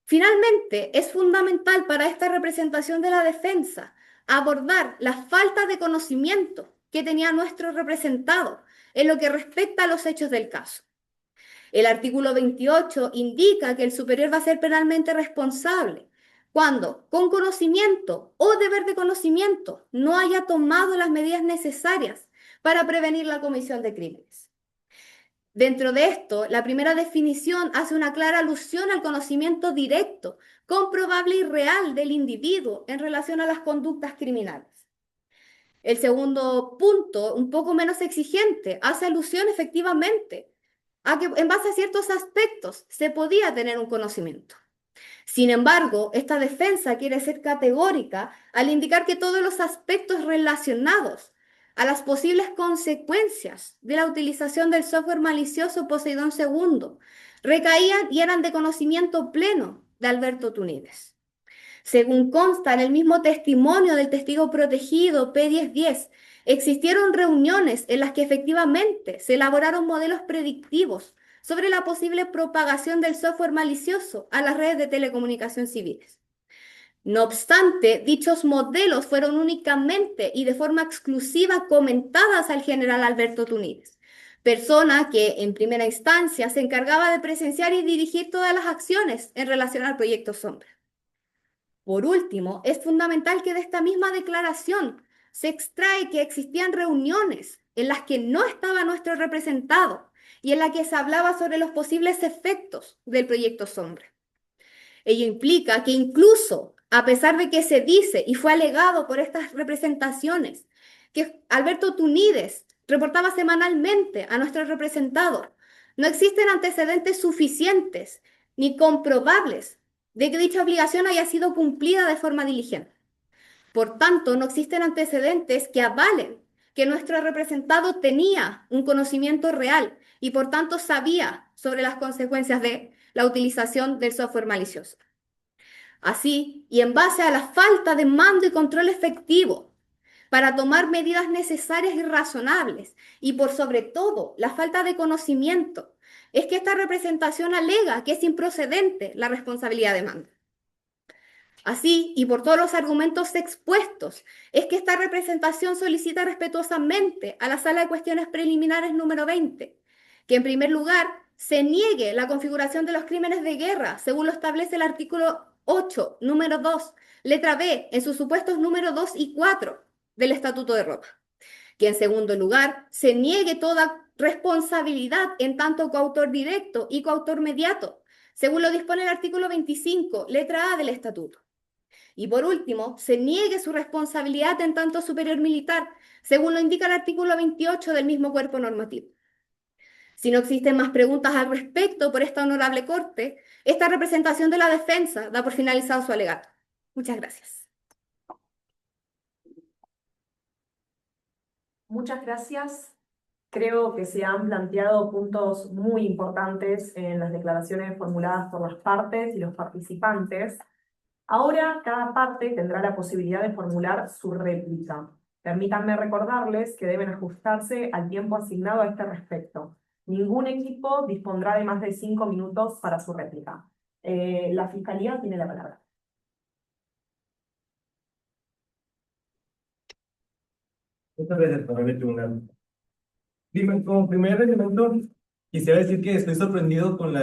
Finalmente, es fundamental para esta representación de la defensa abordar la falta de conocimiento que tenía nuestro representado en lo que respecta a los hechos del caso. El artículo 28 indica que el superior va a ser penalmente responsable cuando, con conocimiento o deber de conocimiento, no haya tomado las medidas necesarias para prevenir la comisión de crímenes. Dentro de esto, la primera definición hace una clara alusión al conocimiento directo, comprobable y real del individuo en relación a las conductas criminales. El segundo punto, un poco menos exigente, hace alusión efectivamente a que en base a ciertos aspectos se podía tener un conocimiento. Sin embargo, esta defensa quiere ser categórica al indicar que todos los aspectos relacionados a las posibles consecuencias de la utilización del software malicioso Poseidón II recaían y eran de conocimiento pleno de Alberto Tunídez. Según consta en el mismo testimonio del testigo protegido P1010, existieron reuniones en las que efectivamente se elaboraron modelos predictivos sobre la posible propagación del software malicioso a las redes de telecomunicación civiles. No obstante, dichos modelos fueron únicamente y de forma exclusiva comentadas al general Alberto Tunídez, persona que en primera instancia se encargaba de presenciar y dirigir todas las acciones en relación al proyecto Sombra. Por último, es fundamental que de esta misma declaración se extrae que existían reuniones en las que no estaba nuestro representado y en las que se hablaba sobre los posibles efectos del proyecto Sombra. Ello implica que incluso, a pesar de que se dice y fue alegado por estas representaciones, que Alberto Tunídez reportaba semanalmente a nuestro representado, no existen antecedentes suficientes ni comprobables de que dicha obligación haya sido cumplida de forma diligente. Por tanto, no existen antecedentes que avalen que nuestro representado tenía un conocimiento real y por tanto sabía sobre las consecuencias de la utilización del software malicioso. Así, y en base a la falta de mando y control efectivo para tomar medidas necesarias y razonables, y por sobre todo la falta de conocimiento, es que esta representación alega que es improcedente la responsabilidad de mando. Así, y por todos los argumentos expuestos, es que esta representación solicita respetuosamente a la Sala de Cuestiones Preliminares número 20, que en primer lugar se niegue la configuración de los crímenes de guerra, según lo establece el artículo 8, número 2, letra B, en sus supuestos número 2 y 4 del Estatuto de Roma. Que en segundo lugar se niegue toda responsabilidad en tanto coautor directo y coautor mediato, según lo dispone el artículo 25, letra A del Estatuto. Y por último, se niegue su responsabilidad en tanto superior militar, según lo indica el artículo 28 del mismo cuerpo normativo. Si no existen más preguntas al respecto por esta honorable Corte, esta representación de la defensa da por finalizado su alegato. Muchas gracias. Muchas gracias. Creo que se han planteado puntos muy importantes en las declaraciones formuladas por las partes y los participantes. Ahora, cada parte tendrá la posibilidad de formular su réplica. Permítanme recordarles que deben ajustarse al tiempo asignado a este respecto. Ningún equipo dispondrá de más de 5 minutos para su réplica. La Fiscalía tiene la palabra. Muchas gracias, honorable tribunal. Como primer elemento, quisiera decir que estoy sorprendido con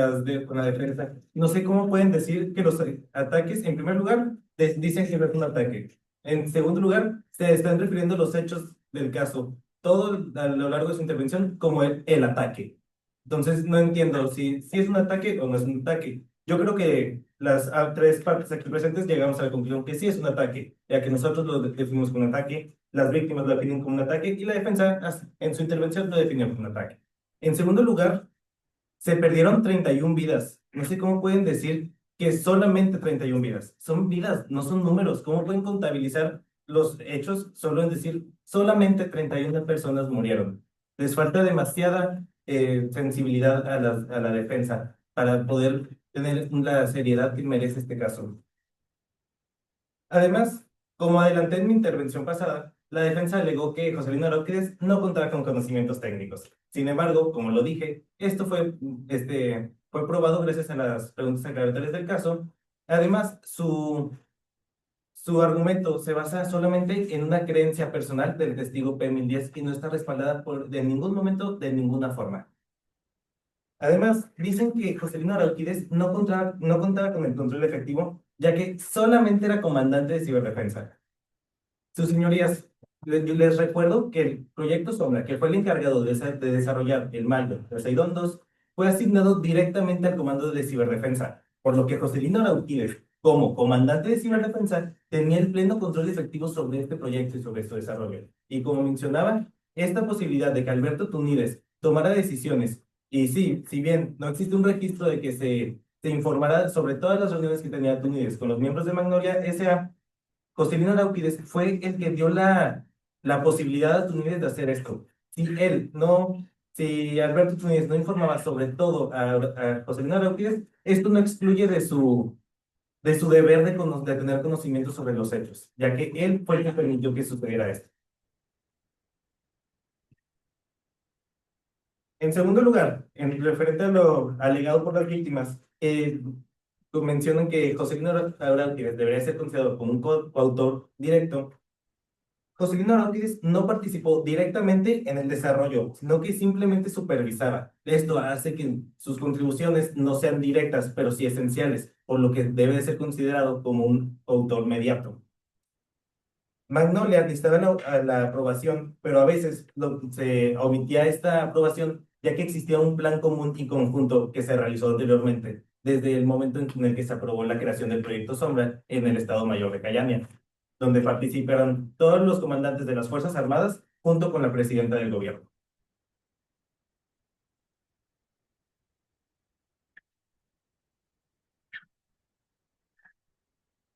con la defensa. No sé cómo pueden decir que los ataques, en primer lugar, dicen que no es un ataque. En segundo lugar, se están refiriendo a los hechos del caso, todo a lo largo de su intervención, como el ataque. Entonces, no entiendo si es un ataque o no es un ataque. Yo creo que las tres partes aquí presentes llegamos a la conclusión que sí es un ataque, ya que nosotros lo definimos como un ataque, las víctimas lo definen como un ataque y la defensa en su intervención lo definió como un ataque. En segundo lugar, se perdieron 31 vidas. No sé cómo pueden decir que solamente 31 vidas. Son vidas, no son números. ¿Cómo pueden contabilizar los hechos solo en decir solamente 31 personas murieron? Les falta demasiada sensibilidad a la defensa para poder tener la seriedad que merece este caso. Además, como adelanté en mi intervención pasada, la defensa alegó que Joselino Aróquides no contaba con conocimientos técnicos. Sin embargo, como lo dije, esto fue probado gracias a las preguntas aclaratorias del caso. Además, su argumento se basa solamente en una creencia personal del testigo P1010 y no está respaldada de ningún momento, de ninguna forma. Además, dicen que Joselino Arauquídez no contaba con el control efectivo, ya que solamente era comandante de ciberdefensa. Sus señorías, les recuerdo que el proyecto Sombra, que fue el encargado de desarrollar el mando de Poseidón 2, fue asignado directamente al comando de ciberdefensa, por lo que Joselino Arauquídez, como comandante de ciberdefensa, tenía el pleno control efectivo sobre este proyecto y sobre su desarrollo. Y como mencionaba, esta posibilidad de que Alberto Tunídez tomara decisiones, y sí, si bien no existe un registro de que se informara sobre todas las reuniones que tenía Tunídez con los miembros de Magnolia S.A., Joselino Arauquídez fue el que dio la posibilidad a Tunídez de hacer esto. Si Alberto Tunídez no informaba sobre todo a Joselino Arauquídez, esto no excluye de su deber de tener conocimiento sobre los hechos, ya que él fue el que permitió que sucediera esto. En segundo lugar, en referente a lo alegado por las víctimas, mencionan que Joselino Arauquídez debería ser considerado como un coautor directo. Joselino Arauquídez no participó directamente en el desarrollo, sino que simplemente supervisaba. Esto hace que sus contribuciones no sean directas, pero sí esenciales, por lo que debe de ser considerado como un autor mediato. Magnolia necesitaba la aprobación, pero a veces se omitía esta aprobación, ya que existía un plan común y conjunto que se realizó anteriormente, desde el momento en el que se aprobó la creación del proyecto Sombra en el Estado Mayor de Cayamia, donde participaron todos los comandantes de las Fuerzas Armadas junto con la presidenta del gobierno.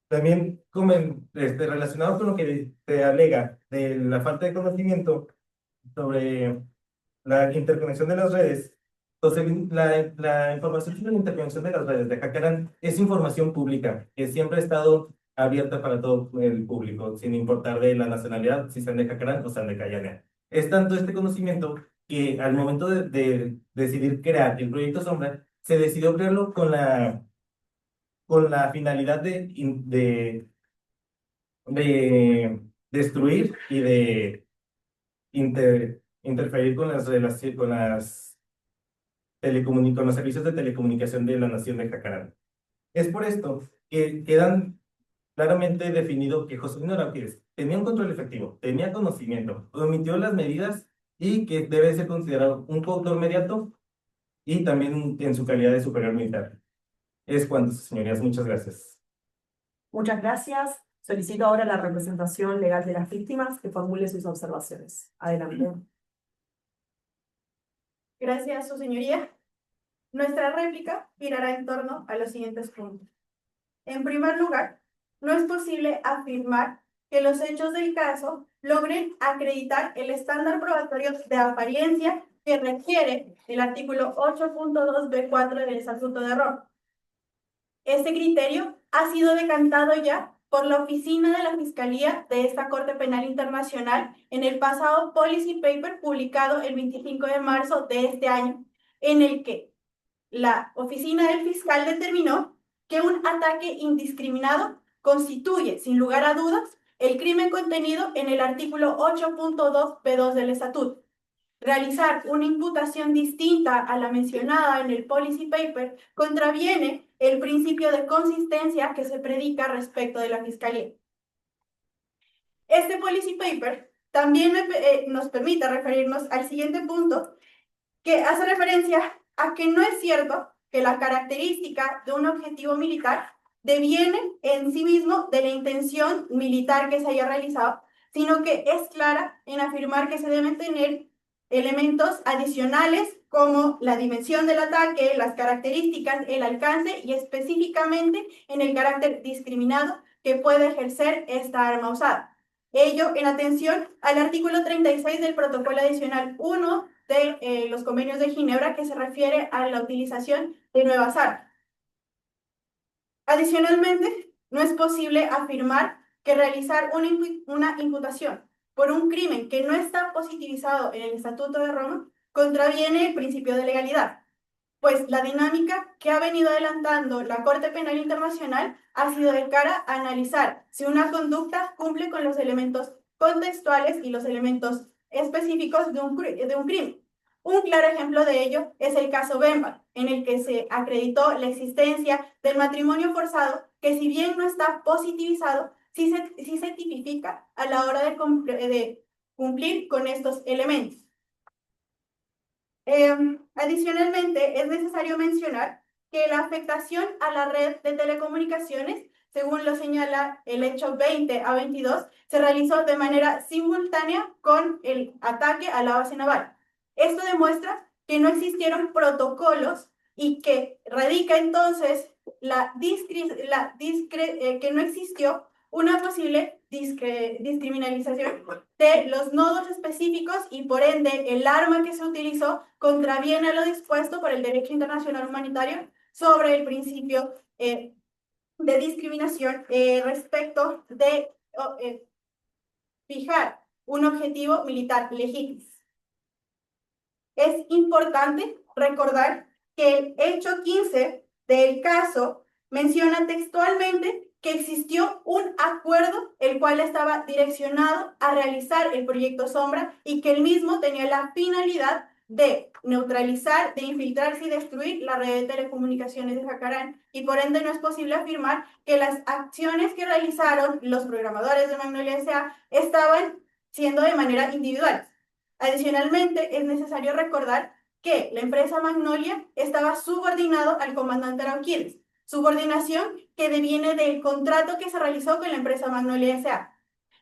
También, relacionado con lo que se alega de la falta de conocimiento sobre la interconexión de las redes, entonces la información sobre la interconexión de las redes de Jacarán es información pública, que siempre ha estado abierta para todo el público, sin importar de la nacionalidad, si están de Jacarán o están de Cayamea. Es tanto este conocimiento que al momento de decidir crear el proyecto Sombra, se decidió crearlo con la finalidad de destruir y de interferir con con los servicios de telecomunicación de la nación de Jacaranda. Es por esto que quedan claramente definido que Joselino Arauquídez tenía un control efectivo, tenía conocimiento, omitió las medidas y que debe ser considerado un coautor mediato y también en su calidad de superior militar. Es cuanto, señorías. Muchas gracias. Muchas gracias. Solicito ahora la representación legal de las víctimas que formule sus observaciones. Adelante. Gracias, su señoría. Nuestra réplica girará en torno a los siguientes puntos. En primer lugar, no es posible afirmar que los hechos del caso logren acreditar el estándar probatorio de apariencia que requiere el artículo 8.2b4 del Estatuto de Roma. Este criterio ha sido decantado ya por la oficina de la Fiscalía de esta Corte Penal Internacional en el pasado Policy Paper publicado el 25 de marzo de este año, en el que la oficina del fiscal determinó que un ataque indiscriminado constituye, sin lugar a dudas, el crimen contenido en el artículo 8.2b2 del Estatuto. Realizar una imputación distinta a la mencionada en el policy paper contraviene el principio de consistencia que se predica respecto de la Fiscalía. Este policy paper también nos permite referirnos al siguiente punto, que hace referencia a que no es cierto que la característica de un objetivo militar deviene en sí mismo de la intención militar que se haya realizado, sino que es clara en afirmar que se deben tener elementos adicionales como la dimensión del ataque, las características, el alcance y específicamente en el carácter discriminado que puede ejercer esta arma usada. Ello en atención al artículo 36 del protocolo adicional 1 de los convenios de Ginebra, que se refiere a la utilización de nuevas armas. Adicionalmente, no es posible afirmar que realizar una imputación por un crimen que no está positivizado en el Estatuto de Roma contraviene el principio de legalidad, pues la dinámica que ha venido adelantando la Corte Penal Internacional ha sido de cara a analizar si una conducta cumple con los elementos contextuales y los elementos específicos de un crimen. Un claro ejemplo de ello es el caso Bemba, en el que se acreditó la existencia del matrimonio forzado, que si bien no está positivizado, sí se tipifica a la hora de cumplir con estos elementos. Adicionalmente, es necesario mencionar que la afectación a la red de telecomunicaciones, según lo señala el hecho 20 a 22, se realizó de manera simultánea con el ataque a la base naval. Esto demuestra que no existieron protocolos y que radica entonces que no existió una posible discriminalización de los nodos específicos y por ende el arma que se utilizó contraviene a lo dispuesto por el derecho internacional humanitario sobre el principio de discriminación respecto de fijar un objetivo militar legítimo. Es importante recordar que el hecho 15 del caso menciona textualmente que existió un acuerdo el cual estaba direccionado a realizar el proyecto Sombra y que el mismo tenía la finalidad de neutralizar, de infiltrarse y destruir la red de telecomunicaciones de Jacarán, y por ende no es posible afirmar que las acciones que realizaron los programadores de Magnolia S.A. estaban siendo de manera individual. Adicionalmente, es necesario recordar que la empresa Magnolia estaba subordinado al comandante Arauquídez, subordinación que deviene del contrato que se realizó con la empresa Magnolia S.A.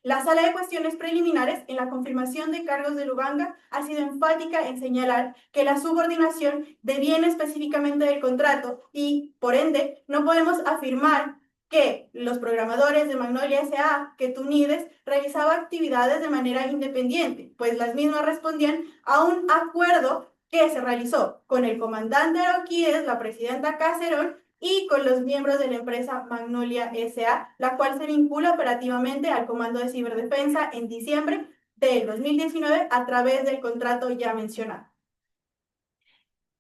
La Sala de Cuestiones Preliminares, en la confirmación de cargos de Lubanga, ha sido enfática en señalar que la subordinación deviene específicamente del contrato y, por ende, no podemos afirmar que los programadores de Magnolia S.A., que Tunides, realizaba actividades de manera independiente, pues las mismas respondían a un acuerdo que se realizó con el comandante Arauquídez, la presidenta Cacerón, y con los miembros de la empresa Magnolia S.A., la cual se vincula operativamente al Comando de Ciberdefensa en diciembre del 2019 a través del contrato ya mencionado.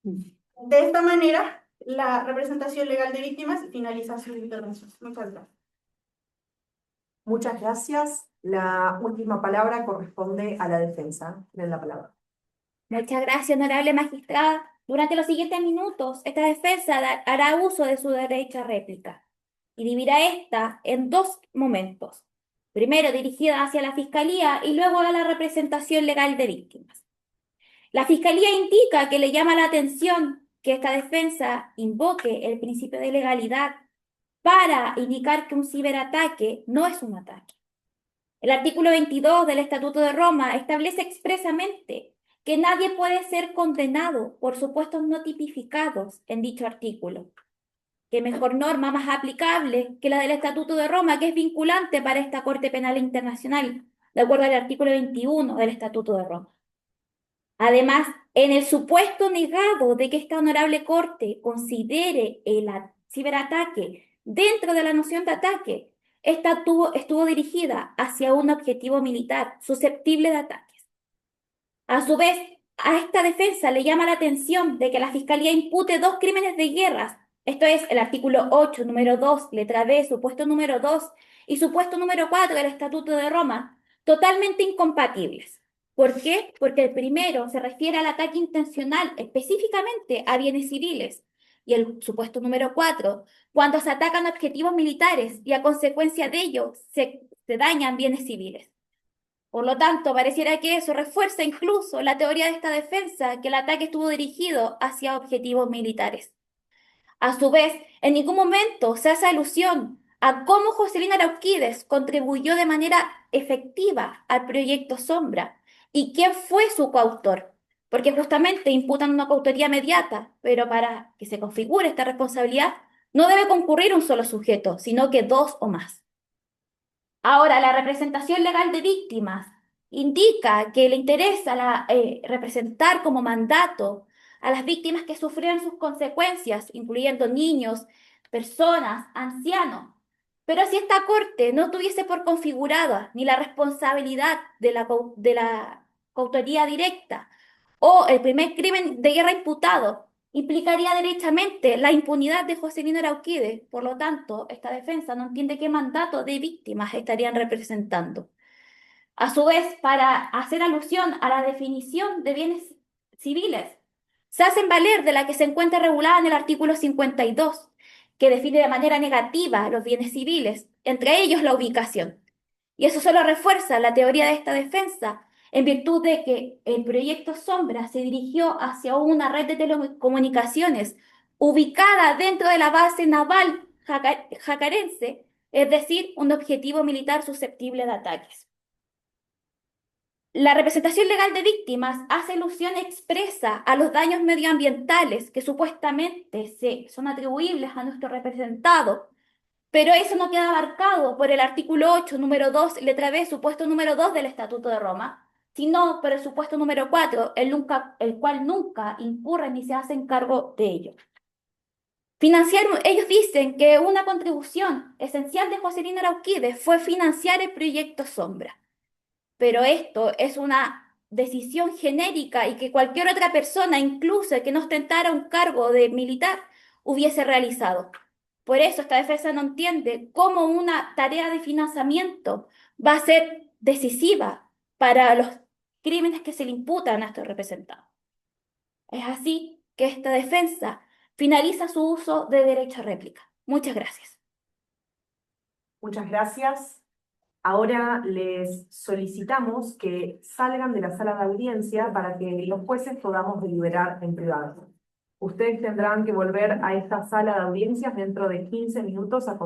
De esta manera, la representación legal de víctimas finaliza su intervención. Muchas gracias. Muchas gracias. La última palabra corresponde a la defensa. Tienen la palabra. Muchas gracias, honorable magistrada. Durante los siguientes minutos, esta defensa hará uso de su derecho a réplica y dividirá esta en dos momentos. Primero dirigida hacia la Fiscalía y luego a la representación legal de víctimas. La Fiscalía indica que le llama la atención que esta defensa invoque el principio de legalidad para indicar que un ciberataque no es un ataque. El artículo 22 del Estatuto de Roma establece expresamente que nadie puede ser condenado por supuestos no tipificados en dicho artículo. ¿Qué mejor norma más aplicable que la del Estatuto de Roma, que es vinculante para esta Corte Penal Internacional, de acuerdo al artículo 21 del Estatuto de Roma? Además, en el supuesto negado de que esta honorable Corte considere el ciberataque dentro de la noción de ataque, esta estuvo dirigida hacia un objetivo militar susceptible de ataques. A su vez, a esta defensa le llama la atención de que la Fiscalía impute dos crímenes de guerra Esto es el artículo 8, número 2, letra B, supuesto número 2 y supuesto número 4 del Estatuto de Roma, totalmente incompatibles. ¿Por qué? Porque el primero se refiere al ataque intencional específicamente a bienes civiles y el supuesto número 4, cuando se atacan objetivos militares y a consecuencia de ello se dañan bienes civiles. Por lo tanto, pareciera que eso refuerza incluso la teoría de esta defensa, que el ataque estuvo dirigido hacia objetivos militares. A su vez, en ningún momento se hace alusión a cómo Joselina Arauquídez contribuyó de manera efectiva al proyecto Sombra y quién fue su coautor, porque justamente imputan una coautoría inmediata, pero para que se configure esta responsabilidad no debe concurrir un solo sujeto, sino que dos o más. Ahora, la representación legal de víctimas indica que le interesa representar como mandato a las víctimas que sufrieron sus consecuencias, incluyendo niños, personas, ancianos. Pero si esta Corte no tuviese por configurada ni la responsabilidad de la coautoría directa o el primer crimen de guerra imputado, implicaría derechamente la impunidad de Joselina Arauquídez. Por lo tanto, esta defensa no entiende qué mandato de víctimas estarían representando. A su vez, para hacer alusión a la definición de bienes civiles, se hacen valer de la que se encuentra regulada en el artículo 52, que define de manera negativa los bienes civiles, entre ellos la ubicación. Y eso solo refuerza la teoría de esta defensa, en virtud de que el proyecto Sombra se dirigió hacia una red de telecomunicaciones ubicada dentro de la base naval jacarense, es decir, un objetivo militar susceptible de ataques. La representación legal de víctimas hace alusión expresa a los daños medioambientales que supuestamente son atribuibles a nuestro representado, pero eso no queda abarcado por el artículo 8, número 2, letra B, supuesto número 2 del Estatuto de Roma, sino por el supuesto número 4, el cual nunca incurre ni se hace cargo de ello. Ellos dicen que una contribución esencial de Joselina Arauquídez fue financiar el proyecto Sombra, pero esto es una decisión genérica y que cualquier otra persona, incluso que no ostentara un cargo de militar, hubiese realizado. Por eso esta defensa no entiende cómo una tarea de financiamiento va a ser decisiva para los crímenes que se le imputan a estos representados. Es así que esta defensa finaliza su uso de derecho a réplica. Muchas gracias. Muchas gracias. Ahora les solicitamos que salgan de la sala de audiencia para que los jueces podamos deliberar en privado. Ustedes tendrán que volver a esta sala de audiencias dentro de 15 minutos a